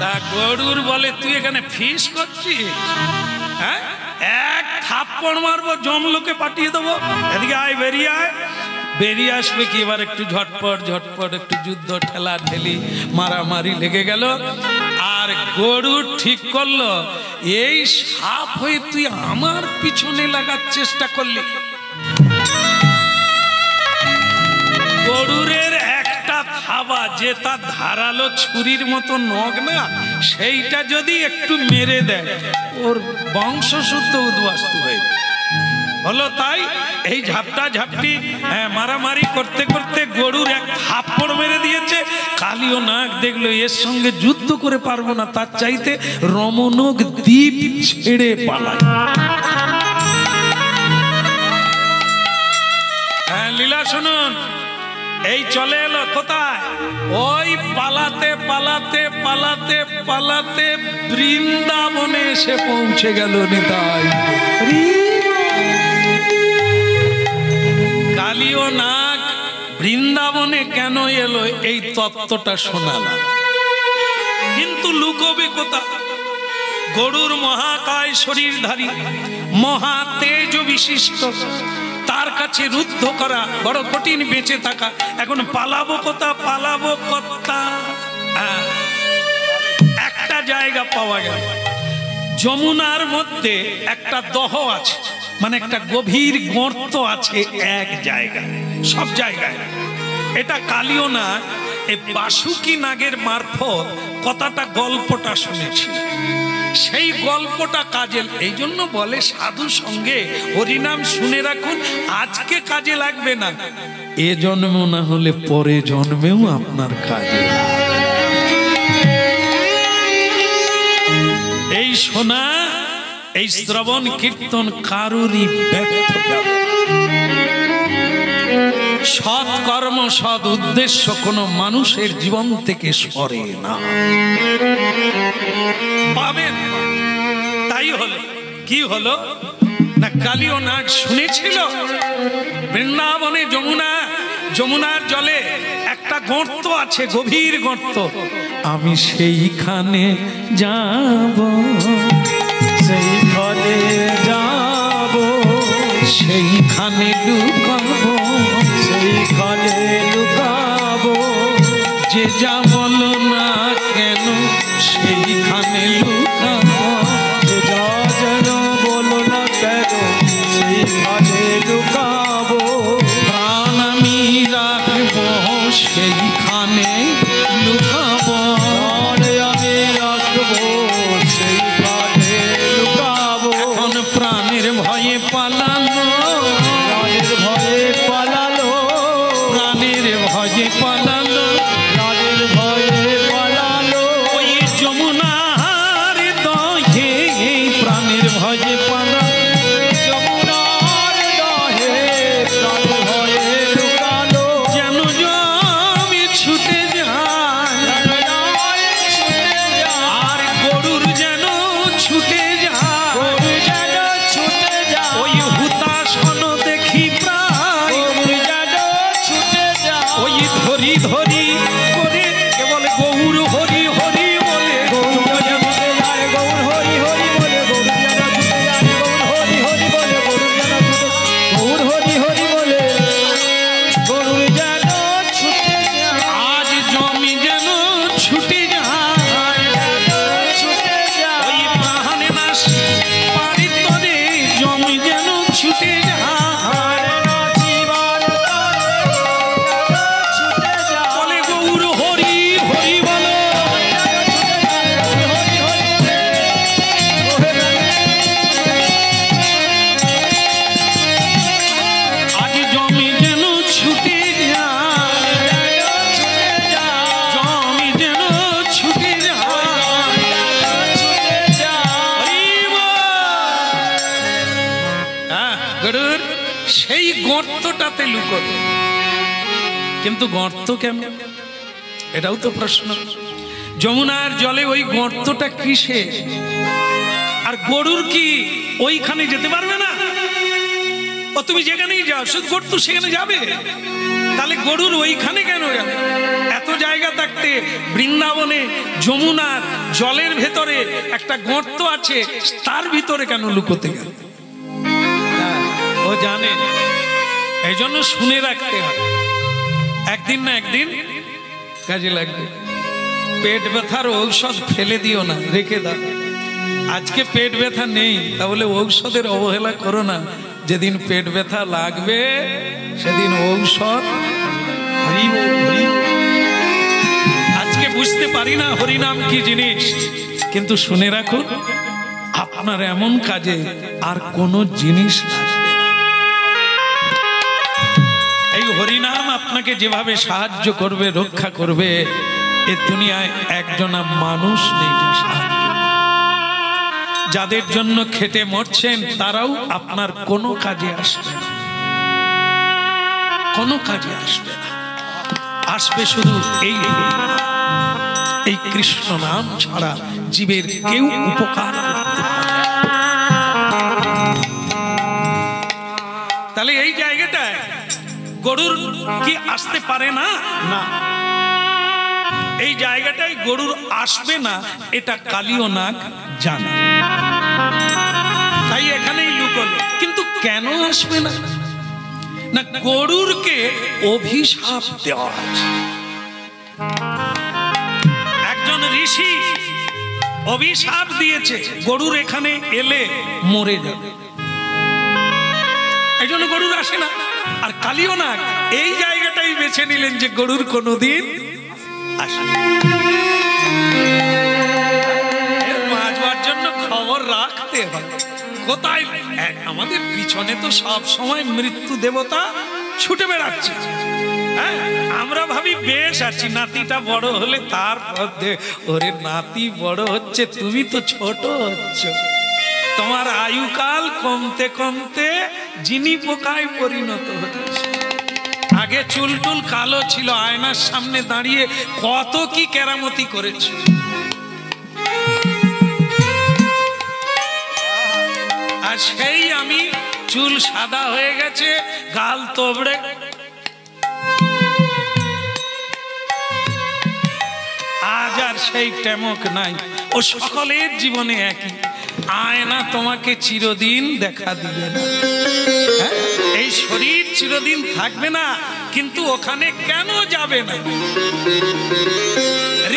তা গরুর বলে, তুই এখানে ফিস করছিস? হ্যাঁ, এক থাপ্পড় মারবো, জমলোকে পাঠিয়ে দেবো, এদিকে আয়, বেরিয়ে আয়। বেরিয়ে আসবে কি এবার একটু ঝটপট ঝটপট একটু যুদ্ধ, ঠেলা ঠেলি, মারামারি লেগে গেল। আর গরু ঠিক করলো, এই সাপ হয়ে তুই আমার পিছনে লাগার চেষ্টা করলি। গরুরের একটা থাবা, যে তার ধারালো ছুরির মতো নখ না, সেইটা যদি একটু মেরে দেয়, ওর বংশশুদ্ধ উদ্বাস্তু হয়ে যায়। হলো তাই এই ঝাপটা ঝাপটি মারামারি করতে করতে গরুর এক থাপ্পড় মেরে দিয়েছে। কালিও নাগ দেখলো এর সঙ্গে যুদ্ধ করে পারবো না, তার চাইতে রমণক দ্বীপ ছেড়ে পালায়। হ্যাঁ, লীলা শুনুন, এই চলে এলো কোথায়? ওই পালাতে পালাতে পালাতে পালাতে বৃন্দাবনে এসে পৌঁছে গেল নিতাই। কালিও নাগ বৃন্দাবনে কেন এলো এই তত্ত্বটা শোনালাম, কিন্তু লুকোবে কোথা? গরুর মহাকায় শরীরধারী, মহা তেজ বিশিষ্ট, তার কাছে রুদ্ধ করা বড় কঠিন, বেঁচে থাকা। এখন পালাবো কোথা? পালাবো কোথা? একটা জায়গা পাওয়া গেল, যমুনার মধ্যে একটা দহ আছে, মানে একটা গভীর গর্ত আছে এক জায়গায়, সব জায়গায়। এটা কালিও নাগ এই বাসুকি নাগের মারফত কথাটা, গল্পটা শুনেছিল। সেই গল্পটা কাজে, এই জন্য বলে সাধু সঙ্গে হরিনাম শুনে রাখুন, আজকে কাজে লাগবে না, এ জন্মেও না হলে পরে জন্মেও আপনার কাজে। এই শোনা, এই শ্রবণ কীর্তন কারুরই ব্যর্থ যাবে। সৎ কর্ম, সৎ উদ্দেশ্য কোনো মানুষের জীবন থেকে সরে না, পাবেন। তাই হলো, কি হলো না, কালিও নাগ শুনেছিল বৃন্দাবনে যমুনার জলে একটা গর্ত আছে, গভীর গর্ত, আমি সেইখানে যাব, সেইখানে যাব, সেইখানে লুকাবো, সেইখানে লুকাবো, যে যা বলো না কেন সেইখানে লুকাবো, যে যা যেন বলো না কেন সেইখানে লুকাবো, প্রাণ আমি রাখবো সেইখানে লুকাবো, প্রাণ আমি রাখবো সেইখানে লুকাবো। এখন প্রাণের ভয়ে পালানো, প্রাণের ভয়ে পালালো, প্রাণের ভয়ে পালালো, প্রাণের ভয়ে পালালো, ওই যমুনার দহে প্রাণের ভয়ে পালালো, যমুনার দহে প্রাণ ভয়ে লুকালো, যেন জমি ছুটে যায়, আর গরুর যেন ছুটে যায়, গরু যেন ছুটে যায়, ওই হুত গরুর সেই গর্তটাতে লুকোবে। কিন্তু গর্ত কেন, এটাও তো প্রশ্ন। যমুনার জলে ওই গর্তটা কিসে? আর গরুর কি ওইখানে যেতে পারবে না? ও তুমি যেখানেই যাও শুধু গর্ত সেখানে যাবে, তাহলে গরুর ওইখানে কেন গেল? এত জায়গা থাকতে বৃন্দাবনে যমুনার জলের ভেতরে একটা গর্ত আছে, তার ভিতরে কেন লুকোতে গেল? ও জানে, এই জন্য শুনে রাখতে হয়, একদিন না একদিন কাজে লাগবে। পেট ব্যথার ঔষধ ফেলে দিও না, রেখে দাও। আজকে পেট ব্যথা নেই, তাহলে ঔষধের অবহেলা করো না। যেদিন পেট ব্যথা লাগবে সেদিন ঔষধ। আজকে বুঝতে পারি না হরিনাম কি জিনিস, কিন্তু শুনে রাখুন, আপনার এমন কাজে আর কোনো জিনিস লাগবে না। এই হরিনাম আপনাকে যেভাবে সাহায্য করবে, রক্ষা করবে, এ দুনিয়ায় একজনা মানুষ নেই যে সাহায্য। যাদের জন্য খেটে মরছেন তারাও আপনার কোনো কাজে আসবে না, কোনো কাজে আসবে না। আসবে শুধু এই এই কৃষ্ণ নাম ছাড়া জীবের কেউ উপকার করতে পারে না। তাহলে এই জায়গাটায় গরুর কি আসতে পারে না? না, এই জায়গাটায় গরুর আসবে না, এটা কালীয় নাগ জানে, তাই এখানেই লুকোলো। কিন্তু কেন আসবে না? না, গরুরকে অভিশাপ দেওয়া আছে। একজন ঋষি অভিশাপ দিয়েছে গরুর এখানে এলে মরে যাবে, এই জন্য গরুর আসে না। আর কালীয় নাগ এই জায়গাটাই বেছে নিলেন যে গরুর কোনোদিন আসে না। বাঁচবার জন্য খবর রাখতে হবে কোথায়। আমাদের পিছনে তো সব সময় মৃত্যু দেবতা ছুটে বেড়াচ্ছে। আমরা ভাবি বেশ আছি, নাতিটা বড় হলে তারপর ওরে নাতি বড় হচ্ছে, তুমি তো ছোট হচ্ছ, তোমার আয়ুকাল কমতে কমতে জিনি পোকায় পরিণত হচ্ছে। আগে চুল টুল কালো ছিল, আয়নার সামনে দাঁড়িয়ে কত কি কেরামতি করেছে। আর সেই আমি চুল সাদা হয়ে গেছে, গাল তোবড়ে, আজ আর সেই টেমক নাই। ও সকলের জীবনে একই, আয়না তোমাকে চিরদিন দেখা দিবে না। এই শরীর চিরদিন থাকবে না, কিন্তু ওখানে কেন যাবে না?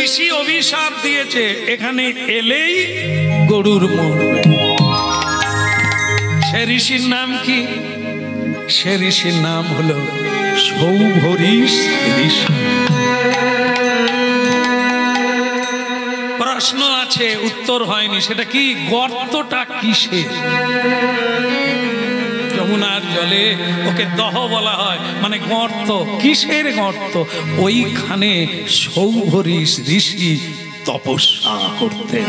ঋষি অভিশাপ দিয়েছে, এখানে এলেই গরুর মরবে। সে ঋষির নাম কি? সে ঋষির নাম হলো সৌভরিশ ঋষি। প্রশ্ন আছে, উত্তর হয়নি, সেটা কি? গর্তটা কিসে? যমুনার জলে ওকে দহ বলা হয়, মানে গর্ত। কিসের গর্ত? ওইখানে সৌভরিশ ঋষি তপস্যা করতেন।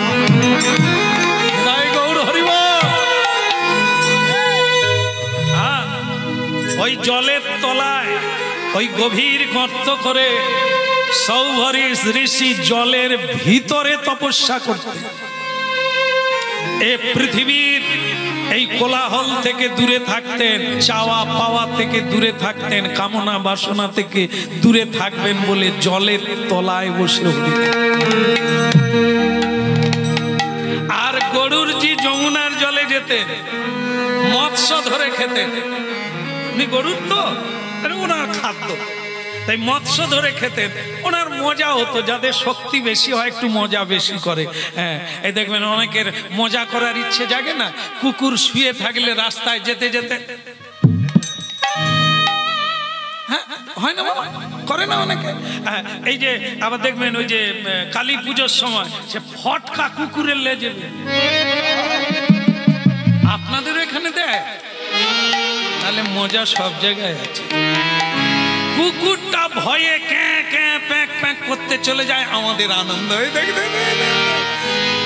ওই জলের তলায় ওই গভীর গর্ত করে সৌভরিশ ঋষি জলের ভিতরে তপস্যা করতেন। এ পৃথিবীর এই কোলাহল থেকে দূরে থাকতেন, চাওয়া পাওয়া থেকে দূরে থাকতেন, কামনা বাসনা থেকে দূরে থাকবেন বলে জলের তলায় বসে উঠতেন। আর গরুরজি যমুনার জলে যেতেন, মৎস্য ধরে খেতেন। উনি গরুর তো ওনার খাদ্য, তাই মৎস্য ধরে খেতেন। ওনার মজা হতো, যাদের শক্তি বেশি হয় একটু মজা বেশি করে। হ্যাঁ, এই দেখবেন অনেকের মজা করার ইচ্ছে জাগে না, কুকুর শুয়ে থাকলে রাস্তায় যেতে যেতে, হ্যাঁ হয় না বাবা, করে না অনেকে। এই যে আবার দেখবেন ওই যে কালী পুজোর সময় সে ফটকা কুকুরের লেজে, আপনাদের এখানে দেয়? তাহলে মজা সব জায়গায় আছে। কুকুরটা ভয়ে ক্যাঁ ক্যাঁ প্যাঁক প্যাঁক করতে চলে যায়, আমাদের আনন্দ হয়।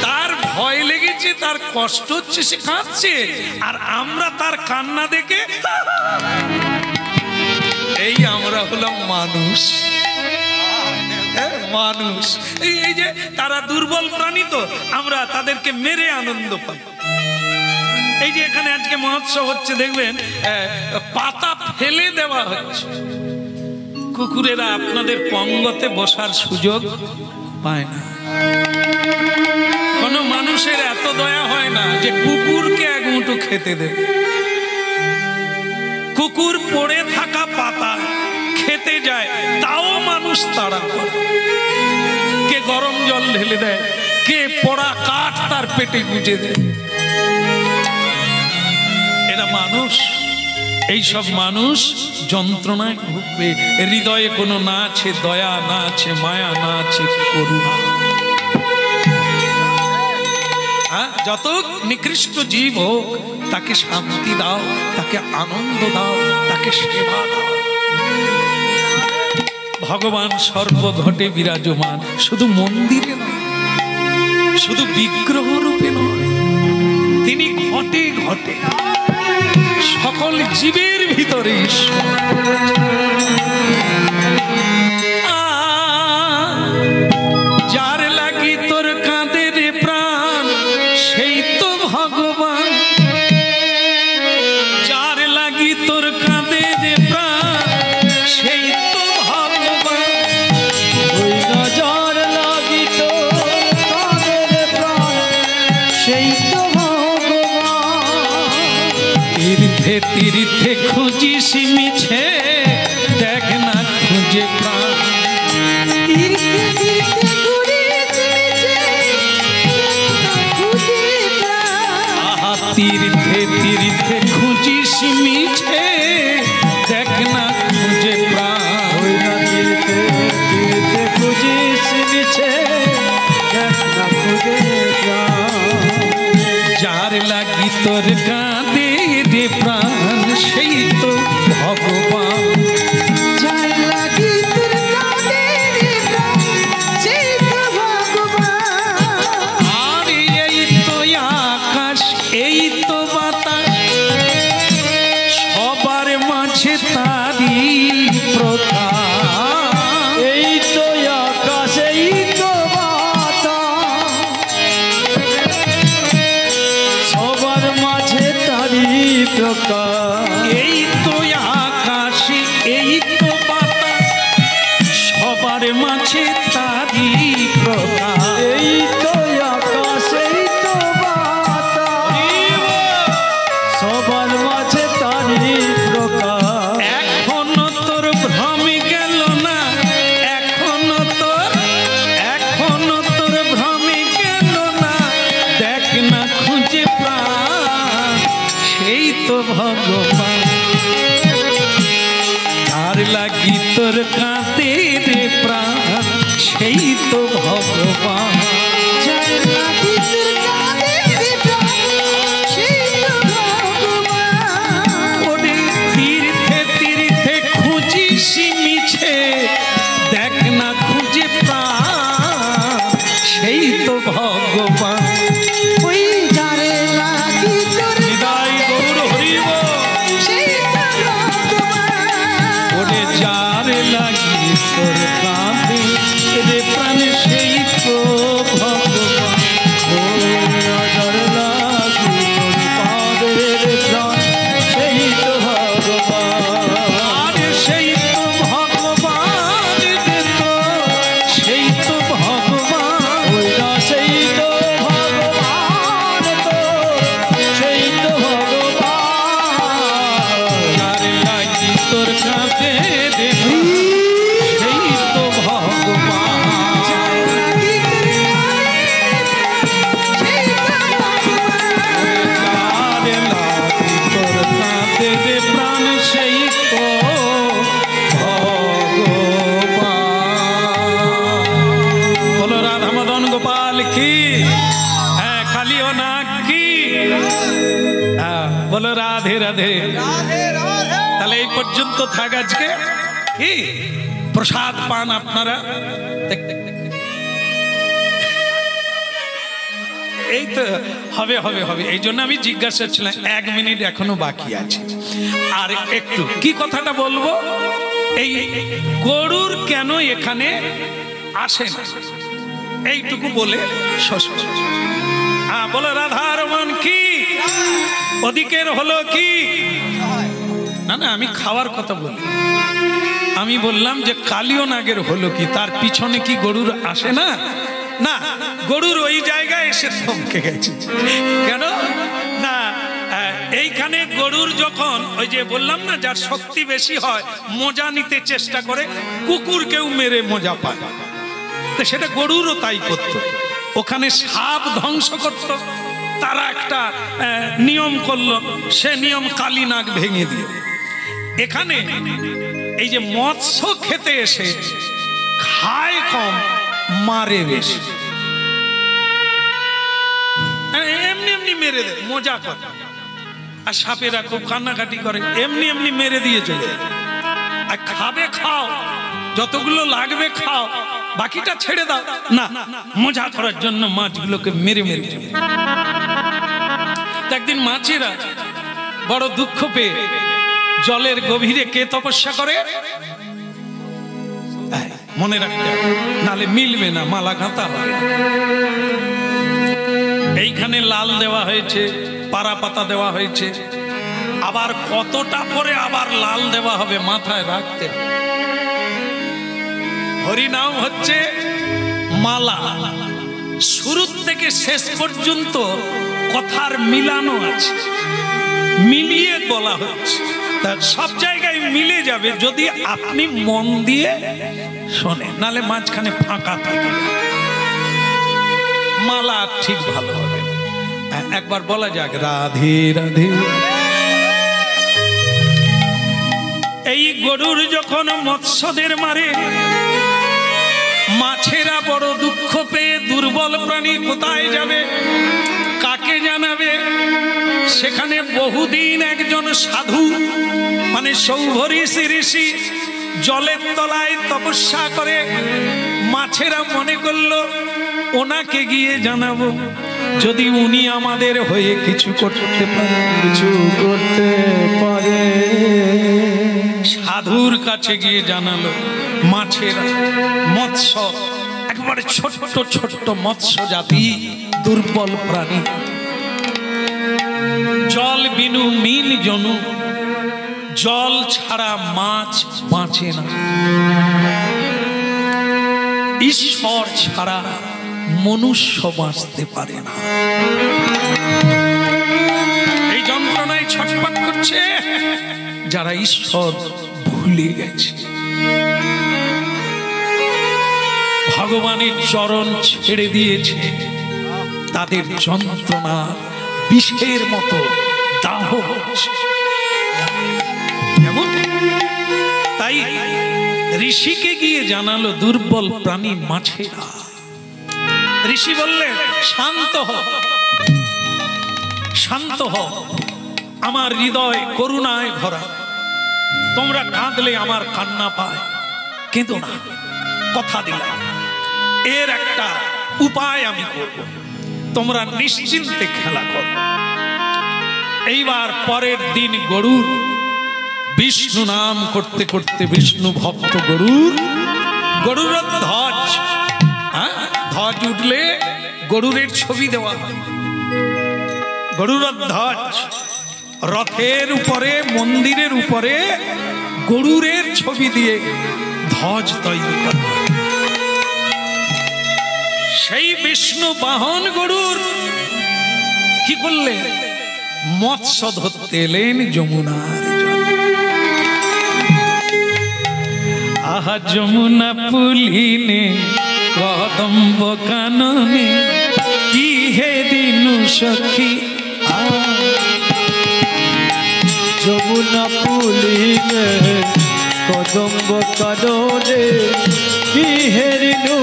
তার ভয় লেগেছে, তার কষ্ট হচ্ছে, সে কাঁদছে, আর আমরা তার কান্না দেখে এই আমরা হলাম মানুষ। মানুষ এই যে তারা দুর্বল প্রাণী, তো আমরা তাদেরকে মেরে আনন্দ পাই। এই যে এখানে আজকে মহোৎসব হচ্ছে, দেখবেন পাতা ফেলে দেওয়া হচ্ছে, কুকুরেরা আপনাদের পঙ্গতে বসার সুযোগ পায় না। কোন মানুষের এত দয়া হয় না যে কুকুরকে এক মুঠো খেতে দেবে। কুকুর পড়ে থাকা পাতা খেতে যায়, তাও মানুষ তাড়া করে। কে গরম জল ঢেলে দেয়, কে পোড়া কাঠ তার পেটে গুঁজে দেয়। এরা মানুষ। এইসব মানুষ যন্ত্রণায় ভুগবে। হৃদয়ে কোনো না আছে দয়া, না আছে মায়া, না আছে করুণা। যত নিকৃষ্ট জীব হোক, তাকে শান্তি দাও, তাকে আনন্দ দাও, তাকে সেবা দাও। ভগবান সর্বঘটে বিরাজমান, শুধু মন্দিরে নয়, শুধু বিগ্রহ রূপে নয়, তিনি ঘটে ঘটে সকল জীবের ভিতরে ঈশ্বর। যার লাগি তোর কাঁদে রে প্রাণ, সেই তো ভগবান। যার লাগি তোর কাঁদে রে প্রাণ, সেই তো ভগবান। ওই না যার লাগি তোর কাঁদে রে প্রাণ, সেই তো ভগবান। তীর্থে তীর্থে খুঁজিস মিছে, দেখ না খুঁজে প্রাণ। তীর্থে তীর্থে ঘুরিস মিছে, খুঁজে প্রাণ। আহা তীর্থে তীর্থে খুঁজিস মিছে, দেখ না খুঁজে প্রাণ। ওই না তীর্থে তীর্থে খুঁজিস মিছে, দেখ না খুঁজে প্রাণ। যার লাগি তোর কাঁদে রে প্রাণ, সেই তো ভগবান। যার লাগি তোর কাঁদে রে প্রাণ, সেই তো ভগবান। আর এই তো আকাশ, এই তো বাতাস, সবার মাঝে তারি প্রকাশ। এই তো আকাশ, এই তো বাতাস, সবার মাঝে তারি প্রকাশ। এই তো আকাশ, এই তো বাতাস, সবার মাঝে তারি প্রকাশ। এই তো আকাশ, এই তো বাতাস, সবার মাঝে তারি প্রকাশ। এখনো তোর ভ্রমে গেল না, এখনো তোর ভ্রমে গেল না, দেখ না খুঁজে প্রাণ, সেই তো ভগবান। যার লাগি তোর কাঁদে রে প্রাণ, সেই তো ভগবান। যার লাগি তোর কাঁদে রে প্রাণ, সেই তো ভগবান। ওরে তীর্থে তীর্থে খুঁজিস মিছে, দেখ না খুঁজে প্রাণ, সেই তো ভগবান। ওই যারে লাগি তোর হৃদয় গৌর হরিব। সেই তো ভগবান। ওরে যার লাগি তোর কাঁদে রে প্রাণ, সেই তো ভগবান। ওই যার লাগি তোর কাঁদে রে প্রাণ, সেই তো ভগবান। আর সেই তো ভগবান রে তো, সেই তো ভগবান। ওই না সেই তো ভগবান, তো সেই তো ভগবান। যার লাগি তোর কাঁদে রে প্রাণ, সেই তো ভগবান। যার লাগি তোর কাঁদে রে প্রাণ, সেই তো ভগবান। যার লাগি তোর কাঁদে রে প্রাণ, সেই তো ভগবান। বলো রাধা মদন গোপাল কি, হ্যাঁ কালিও না কি, হ্যাঁ বলো রাধে রাধে। তাহলে এই পর্যন্ত থাক আজকে। কি প্রসাদ পান আপনারা? দেখ, দেখ, দেখ, দেখ। এই তো হবে হবে হবে, এই জন্য আমি জিজ্ঞাসা ছিলাম। 1 মিনিট এখনো বাকি আছে, আর একটু কি কথাটা বলবো, এই গরুর কেন এখানে আসে না এইটুকু বলে বলো রাধার মন কি ওদিকের হলো কি। না না, আমি খাওয়ার কথা বলি, আমি বললাম যে কালিও নাগের হলো কি, তার পিছনে কি গরুর আসে না? না, গরুর ওই জায়গায় এসে থমকে গেছে। কেন না, এইখানে গরুর যখন ওই যে বললাম না, যার শক্তি বেশি হয় মজা নিতে চেষ্টা করে, কুকুরকেও মেরে মজা পায়, তো সেটা গরুরও তাই করত। ওখানে সাপ ধ্বংস করত, তারা একটা নিয়ম করলো, সে নিয়ম কালী নাগ ভেঙে দিয়ে এখানে এই যে মৎস্য খেতে এসে খায় কম, মারে বেশি, এমনি এমনি মেরে দেয়, মজা করে। আর সাপেরা খুব কান্নাকাটি করে, এমনি এমনি মেরে দিয়ে চলে। আর খাবে খাও, যতগুলো লাগবে খাও, বাকিটা ছেড়ে দাও না, মজা করার জন্য মাছগুলোকে মেরে মেরে চলে। একদিন মাছেরা বড় দুঃখ পেয়ে জলের গভীরে কে তপস্যা করে, মনে রাখতে হবে, নালে মিলবে না, মালা গাঁথা হবে। এইখানে লাল দেওয়া হয়েছে, পারা পাতা দেওয়া হয়েছে, আবার কতটা পরে আবার লাল দেওয়া হবে, মাথায় রাখতে হবে। হরিনাম হচ্ছে মালা, শুরু থেকে শেষ পর্যন্ত কথার মিলানো আছে, মিলিয়ে বলা হচ্ছে, তার সব জায়গায় মিলে যাবে যদি আপনি মন দিয়ে শোনেন, নালে মাঝখানে ফাঁকা থাকে, মালা ঠিক ভালো হবে। একবার বলা যাক রাধে রাধে। এই গরুর যখন মৎস্যদের মারে, মাছেরা বড় দুঃখ পেয়ে দুর্বল প্রাণী কোথায় যাবে, কাকে জানাবে? সেখানে বহুদিন একজন সাধু মানে সৌভরিষি ঋষি জলের তলায় তপস্যা করে, মাছেরা মনে করলো ওনাকে গিয়ে জানাবো, যদি উনি আমাদের হয়ে কিছু করতে পারে, কিছু করতে পারে। সাধুর কাছে গিয়ে জানালো। মাছেরা মৎস্য একবারে ছোট্ট ছোট্ট মৎস্য জাতি, দুর্বল প্রাণী, জল বিনু মিন জনু, জল ছাড়া মাছ বাঁচে না, ঈশ্বর ছাড়া মনুষ্য বাঁচতে পারে না। এই যন্ত্রণায় ছটফট করছে যারা ঈশ্বর ভুলে গেছে, ভগবানের চরণ ছেড়ে দিয়েছে, তাদের যন্ত্রণা বিষের মতো দাহ হচ্ছে। তাই ঋষিকে গিয়ে জানালো দুর্বল প্রাণী মাছেরা। ঋষি বললেন শান্ত হও, শান্ত হও, আমার হৃদয় করুণায় ভরা, তোমরা কাঁদলে আমার কান্না পায়, কিন্তু না, কথা দিলাম এর একটা উপায় আমি করব, তোমরা নিশ্চিন্তে খেলা করো। এইবার পরের দিন গরুর বিষ্ণু নাম করতে করতে, বিষ্ণু ভক্ত গরুর ধ্বজ, ধ্বজ উঠলে গরুরের ছবি দেওয়া হয়, গরুর ধ্বজ, রথের উপরে মন্দিরের উপরে গরুরের ছবি দিয়ে ধ্বজ তৈরি করা। সেই বিষ্ণু বাহন গরুর কি করলে, মৎস্য ধরতে এলেন যমুনার জলে। আহা যমুনা পুলিনে কদম্ব কাননে, কি হে দিনু সখী, যমুনা পুলিনে কদম্ব কাননে, কি হেরিনু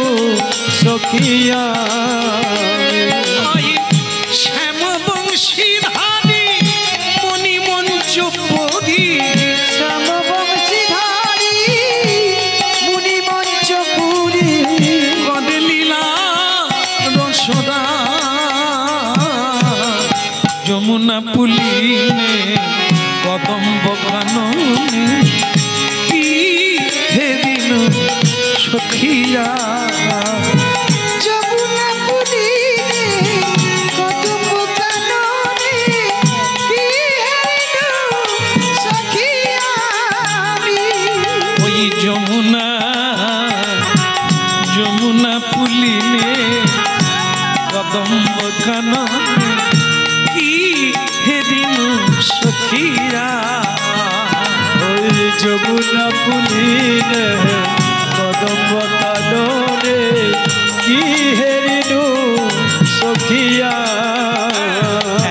সখিয়া। শ্যাম বংশীধারী মণি মঞ্চ পরি, শ্যাম বংশীধারী মুনি মঞ্চ পুরী, কদলীলা রসদা কদম্ব কাননে কি হেদিন সখিয়া যমুনা পুলিনে কদম্ব কাননে কি হেনু সখিয়া আমি। ওই যমুনা পুলিনে কদম্ব কাননে কি হেদিন সখিয়া ওই যমুনা পুলিনে কদম্ব কাননে কি হেরিনু সখিয়া।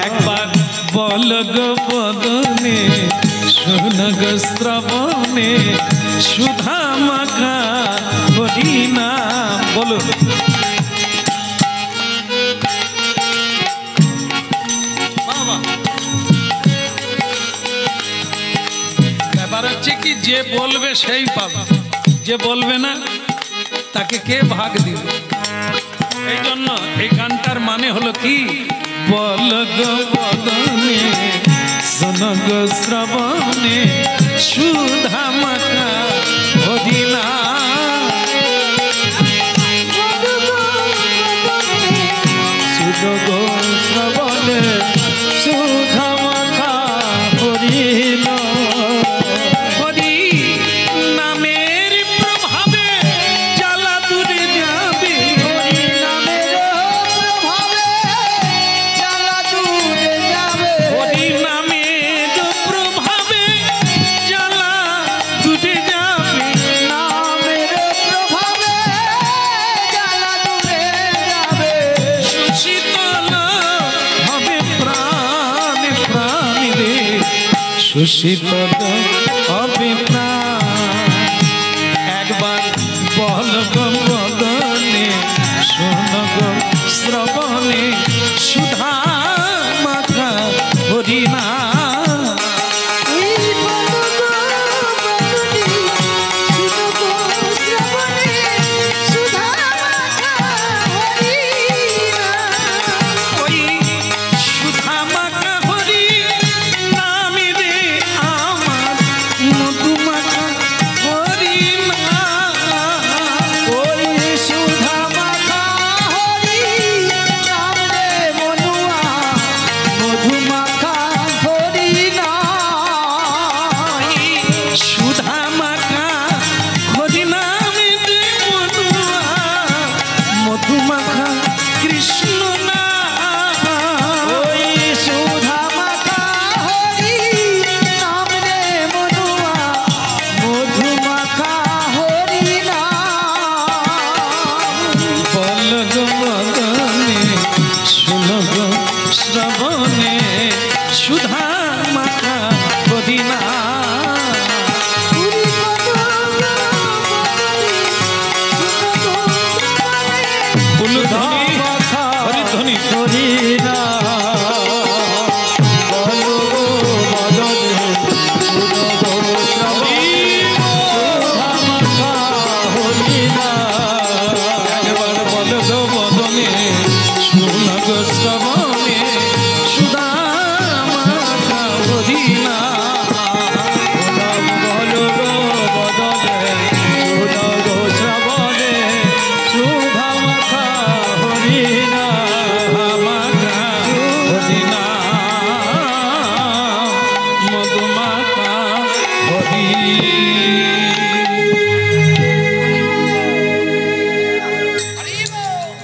একবার বল গো বদনে শুন গো শ্রবণে সুধা মাখা হরিনা বলো। ব্যাপার হচ্ছে কি যে বলবে সেই পাবে, যে বলবে না তাকে কে ভাগ দিবে। এই জন্য এই গানটার মানে হলো কি বল গো বদনে শোন গো শ্রবণে সুধা মাখা হরিনা। সুযোগ শ্রবণে সুধা মাখা হরিণ। হরি নামের প্রভাবে জ্বালা দূরে যাবে, হরি নামের প্রভাবে জ্বালা দূরে যাবে। হরি নামের প্রভাবে জ্বালা দূরে যাবে, নামের প্রভাবে জ্বালা দূরে যাবে। সুশীতল হবে প্রাণ প্রাণ রে, সুশীতল হবে প্রাণ। একবার বল গো বদনে শোন গো শ্রবণে সুধা মাখা হরিনা। এই বল গো বদনে শুনো গো শ্রবণে সুধা মাখা হরিনা। ওই সুধা মাখা হরি নামে রে আমার মধু মাখা হরিনা। ওই সুধা মাখা হরি নাম রে মনুয়া মধু মাখা হরিনা। সুধা মাখা হরি নামে রে মনুয়া মধু মাখা কৃষ্ণ না। ওই সুধা মাখা হরি নাম রে মনুয়া মধু মাখা হরিনা। বল গো বদনে শুন গো শ্রবণে সুধা মাখা হরিনা। পুরি কদম বদনে শুনো গো শ্রবণে উলুধ্বনি মাখা হরিধ্বনি হরিণা। বল গো বদনে শুনো গো শ্রবণে সুধা মাখা হরিণা। একবার বল গো বদনে শুন গো শ্রবণে সুধা মাখা হরিনা। বল গো বদনে শুনো গো শ্রবণে সুধা মাখা হরিণা। মাখা হরিনা মধু মাখা হরি।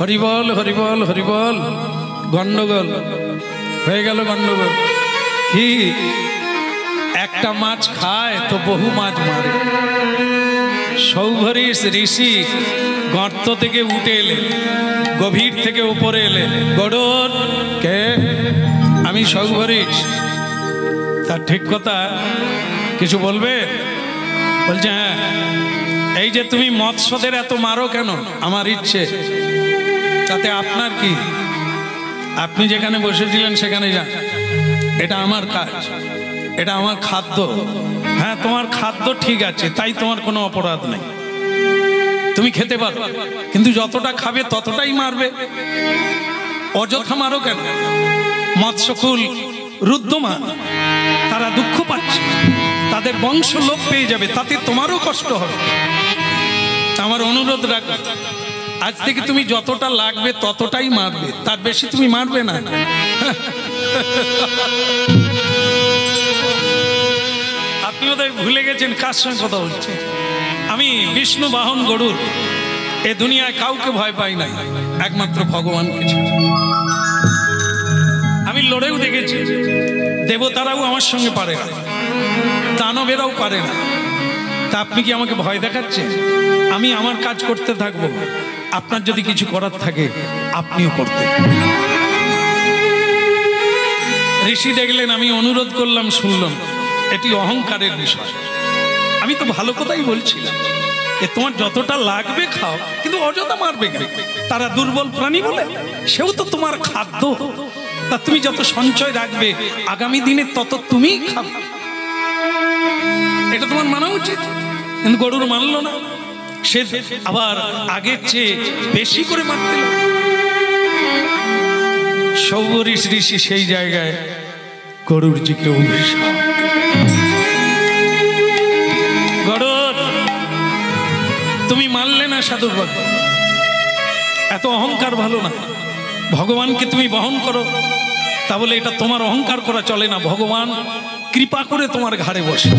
হরিবল হরিবল হরিবল। গন্ডগোল হয়ে গেল গন্ডগোল। কি একটা মাছ খায় তো বহু মাছ মারে। সৌভরিশ ঋষি গর্ত থেকে উঠে এলেন, গভীর থেকে উপরে এলেন। গড়ন কে? আমি সৌভরিশ। তার ঠিক কথা, কিছু বলবে? বলছে হ্যাঁ। এই যে তুমি মৎস্যদের এত মারো কেন? আমার ইচ্ছে। তাতে আপনার কি? আপনি যেখানে বসেছিলেন সেখানে যান, এটা আমার কাজ, এটা আমার খাদ্য। হ্যাঁ তোমার খাদ্য ঠিক আছে, তাই তোমার কোনো অপরাধ নেই, তুমি খেতে পারো, কিন্তু যতটা খাবে ততটাই মারবে। অযথা মারো কেন? মৎস্যকুল রুদ্রমা তারা দুঃখ পাচ্ছে। তাদের বংশ লোপ পেয়ে যাবে, তাতে তোমারও কষ্ট হবে। আমার অনুরোধ রাখো, আজ থেকে তুমি যতটা লাগবে ততটাই মারবে, তার বেশি তুমি মারবে না। আপনি বোধহয় ভুলে গেছেন কার সঙ্গে কথা হচ্ছে। আমি বিষ্ণু বাহন গরুর এ দুনিয়ায় কাউকে ভয় পাই না, একমাত্র ভগবানকে ছাড়া। আমি লড়েও দেখেছি, দেবতারাও আমার সঙ্গে পারে না, দানবেরাও পারে না। তা আপনি কি আমাকে ভয় দেখাচ্ছেন? আমি আমার কাজ করতে থাকবো, আপনার যদি কিছু করার থাকে আপনিও করতে। ঋষি দেখলেন আমি অনুরোধ করলাম, শুনলাম, এটি অহংকারের বিষয়। আমি তো ভালো কথাই বলছিলাম, এ তোমার যতটা লাগবে খাও, কিন্তু অযথা মারবে কেন? তারা দুর্বল প্রাণী বলে, সেও তো তোমার খাদ্য। তা তুমি যত সঞ্চয় রাখবে আগামী দিনে তত তুমিই খাবে, এটা তোমার মানা উচিত। কিন্তু গরুর মানলো না, সে আবার আগের চেয়ে বেশি করে মারতে লাগলো। সৌবরিশ ঋষি সেই জায়গায় গরুর জিকে অভিশাপ, গরুর তুমি মানলে না সাধুর বাক্য, এত অহংকার ভালো না। ভগবানকে তুমি বহন করো, তা বলে এটা তোমার অহংকার করা চলে না। ভগবান কৃপা করে তোমার ঘাড়ে বসে,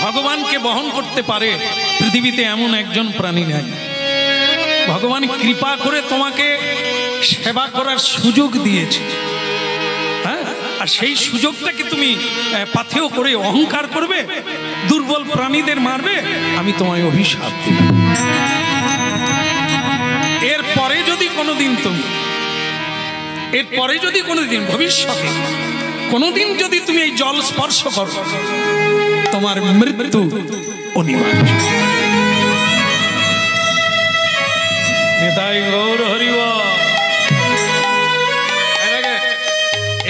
ভগবানকে বহন করতে পারে পৃথিবীতে এমন একজন প্রাণী নাই। ভগবান কৃপা করে তোমাকে সেবা করার সুযোগ দিয়েছে, হ্যাঁ, আর সেই সুযোগটাকে তুমি পাথেয় করে অহংকার করবে, দুর্বল প্রাণীদের মারবে, আমি তোমায় অভিশাপ দিব। এরপরে যদি কোনোদিন তুমি, এরপরে যদি কোনোদিন ভবিষ্যতে কোনোদিন যদি তুমি এই জল স্পর্শ করো, তোমার মৃত্যু অনিবার্য। নিতাই গৌর হরি বল।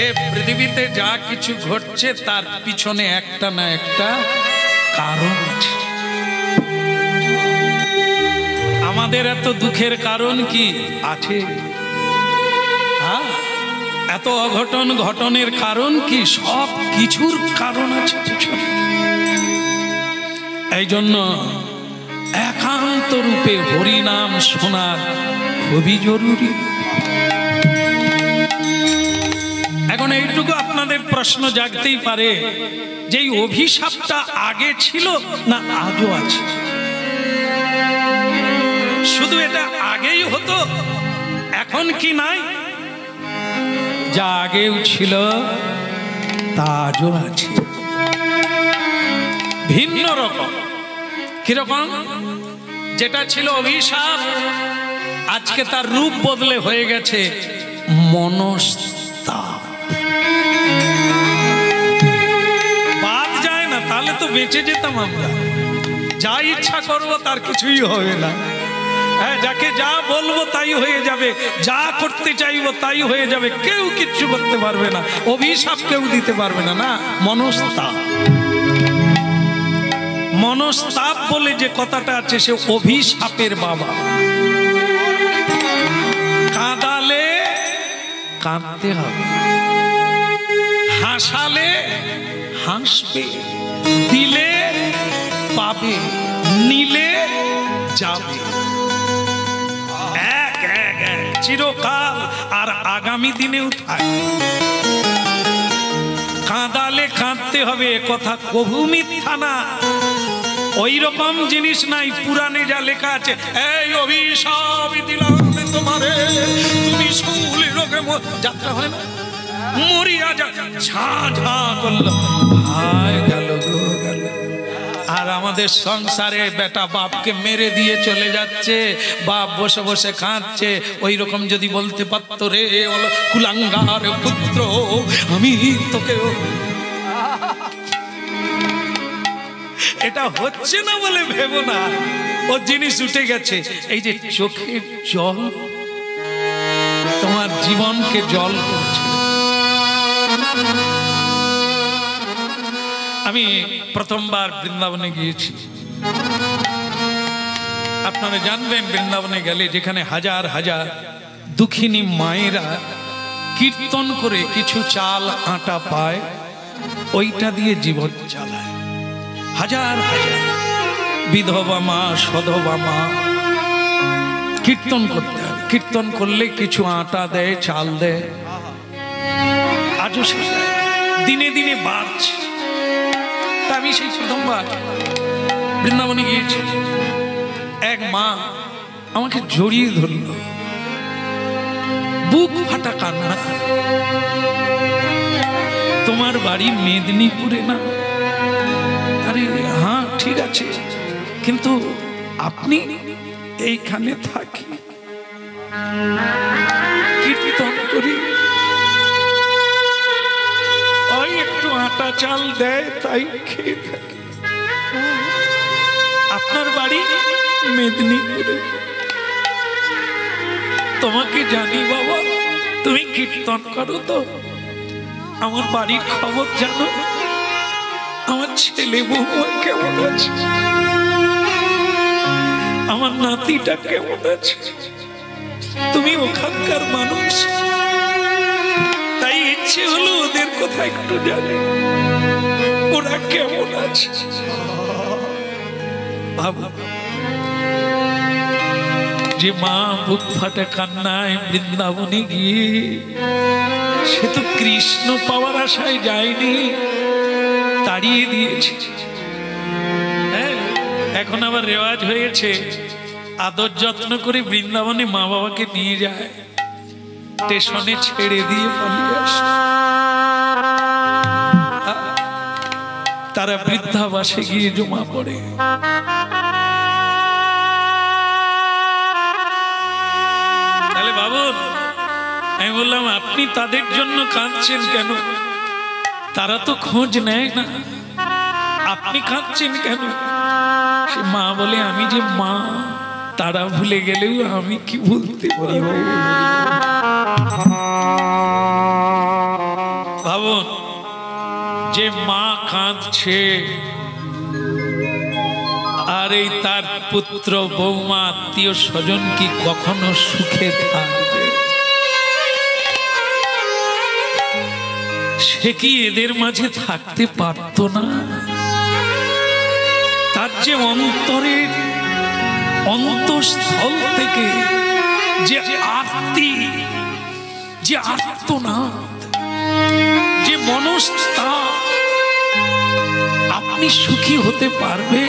এ পৃথিবীতে যা কিছু ঘটছে তার পিছনে একটা না একটা কারণ আছে। আমাদের এত দুঃখের কারণ কি আছে? হ্যাঁ, এত অঘটন ঘটনের কারণ কি? সব কিছুর কারণ আছে পিছনে। এই জন্য একান্ত রূপে হরিনাম শোনার খুবই জরুরি। এখন এইটুকু আপনাদের প্রশ্ন জাগতেই পারে যে এই অভিশাপটা আগে ছিল না আজও আছে? শুধু এটা আগেই হতো, এখন কি নাই? যা আগেও ছিল তা আজও আছে, ভিন্ন রকম। কিরকম? যেটা ছিল অভিশাপ, আজকে তার রূপ বদলে হয়ে গেছে মনস্তাপ। বাদ যায় না, তাহলে তো বেঁচে যেতাম আমরা। যা ইচ্ছা করবো তার কিছুই হবে না, হ্যাঁ, যাকে যা বলবো তাই হয়ে যাবে, যা করতে চাইবো তাই হয়ে যাবে, কেউ কিচ্ছু করতে পারবে না, অভিশাপ কেউ দিতে পারবে না। না, মনস্তাপ। মনস্তাপ বলে যে কথাটা আছে, সে অভিশাপের বাবা। কাঁদালে কাঁদতে হবে, হাসালে হাসবে, দিলে পাবে, নিলে যাবে। এক এক এক চিরকাল আর আগামী দিনেও থাকবে। কাঁদালে কাঁদতে হবে, কথা কভু মিথ্যা না। ওই রকম জিনিস নাই পুরাণে যা লেখা আছে, এই অভিশাপ দিলাম তোমারে, তুমি শুলে রোগে যাত্রা হয় না, মরিয়া যা, ঝা ঝা করলো, হায় গেল গো গেল। আর আমাদের সংসারে বেটা বাপকে মেরে দিয়ে চলে যাচ্ছে, বাপ বসে বসে কাঁদছে। ওই রকম যদি বলতে পারতো, রে কুলাঙ্গার পুত্র, আমি তোকে, এটা হচ্ছে না বলে ভেবো না, ও জিনিস উঠে গেছে। এই যে চোখের জল তোমার জীবনকে জল করেছে। আমি প্রথমবার বৃন্দাবনে গিয়েছি। আপনারা জানবেন, বৃন্দাবনে গেলে যেখানে হাজার হাজার দুঃখিনী মায়েরা কীর্তন করে কিছু চাল আটা পায়, ওইটা দিয়ে জীবন চালায়। হাজার হাজার বিধবা মা, সধবা মা কীর্তন করতে হয়। কীর্তন করলে কিছু আটা দেয়, চাল দেয়। আজও সেটা দিনে দিনে বাড়ছে। তা আমি সেই প্রথমবার বৃন্দাবনে গিয়েছি, এক মা আমাকে জড়িয়ে ধরল, বুক ফাটা কান্না। তোমার বাড়ি মেদিনীপুরে না? আরে হ্যাঁ ঠিক আছে, কিন্তু আপনি এইখানে থাকি, কীর্তন করি, ওই একটু আটা চাল দেয় তাই খেয়ে থাকি। আপনার বাড়ি মেদিনীপুরে? তোমাকে জানি বাবা, তুমি কীর্তন করো তো, আমার বাড়ির খবর জানো? আমার ছেলে বৌমা কেমন আছে, আমার নাতিটা কেমন আছে? তুমি ওখানকার মানুষ, তাই ইচ্ছে হলো ওদের কথা একটু জানি, ওরা কেমন আছে। বাবা, যে মা বুক ফাটা কান্নায় বৃন্দাবনে গিয়ে, সে তো কৃষ্ণ পাওয়ার আশায় যায়নি, তাড়িয়ে দিয়েছে। হ্যাঁ, এখন আবার রেওয়াজ হয়েছে, আদর যত্ন করে বৃন্দাবনে মা বাবাকে নিয়ে যায়, স্টেশনে ছেড়ে দিয়ে পালিয়ে আসে। তারা বৃদ্ধাবাসে গিয়ে জমা পড়ে। তাহলে বাবুন, আমি বললাম আপনি তাদের জন্য কাঁদছেন কেন? তারা তো খোঁজ নেয় না, আপনি কাঁদছেন কেন? সে মা বলে, আমি যে মা, তারা ভুলে গেলেও আমি কি ভুলতে পারি। ভাবুন, যে মা কাঁদছে আর এই তার পুত্র বৌমা আত্মীয় স্বজন কি কখনো সুখে থাকবে? সে কি এদের মাঝে থাকতে পারত না? তার যে অন্তরের অন্তঃস্থল থেকে যে আরতি, যে আর্তনাদ, যে মনস্তাপ, আপনি সুখী হতে পারবে?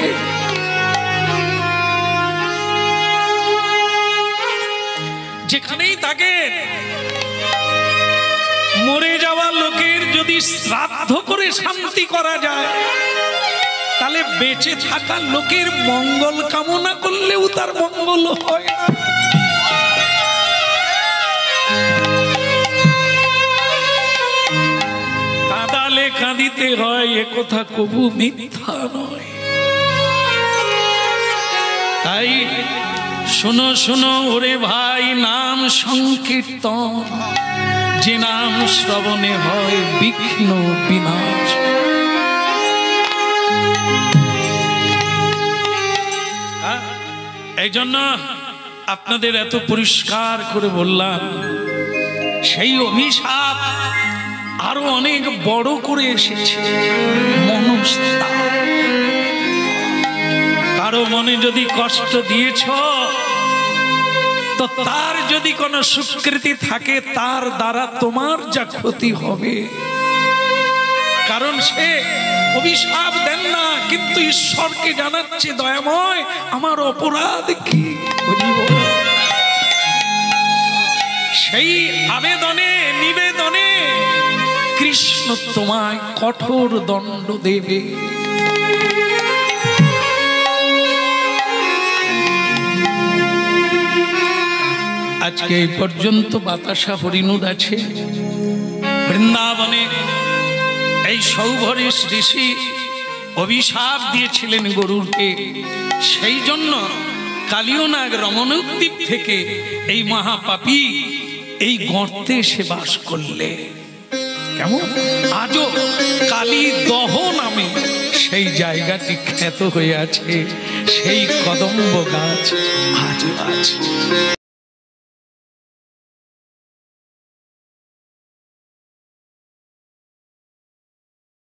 যেখানেই থাকে মরে যাওয়া লোকের যদি শ্রাদ্ধ করে শান্তি করা যায়, তাহলে বেঁচে থাকা লোকের মঙ্গল কামনা করলেও তার মঙ্গল হয় না। কাঁদালে কাঁদিতে হয়, এ কথা কবু মিথ্যা নয়। তাই শোনো শোনো ওরে ভাই, নাম সংকীর্তন, যে নাম শ্রবণে হয় বিঘ্ন বিনাশ। এই জন্য আপনাদের এত পরিষ্কার করে বললাম, সেই অভিশাপ আরো অনেক বড় করে এসেছে। মনস্তাপ, কারো মনে যদি কষ্ট দিয়েছ, তো তার যদি কোনো স্বীকৃতি থাকে, তার দ্বারা তোমার যা ক্ষতি হবে। কারণ সে অভিশাপ দেন না, কিন্তু ঈশ্বরকে জানাচ্ছে, দয়াময় আমার অপরাধ কি। সেই আবেদনে নিবেদনে কৃষ্ণ তোমায় কঠোর দণ্ড দেবে। আজকে এই পর্যন্ত বাতাসা পরিণত আছে। বৃন্দাবনে এই সৌভরিশ ঋষি অভিশাপ দিয়েছিলেন গরুরকে, সেই জন্য কালিয়নাগ রমণদ্বীপ থেকে এই মহাপাপী এই গর্তে এসে বাস করলে। কেমন আজও কালী দহ নামে সেই জায়গাটি খ্যাত হয়ে আছে, সেই কদম্ব গাছ আজও আছে।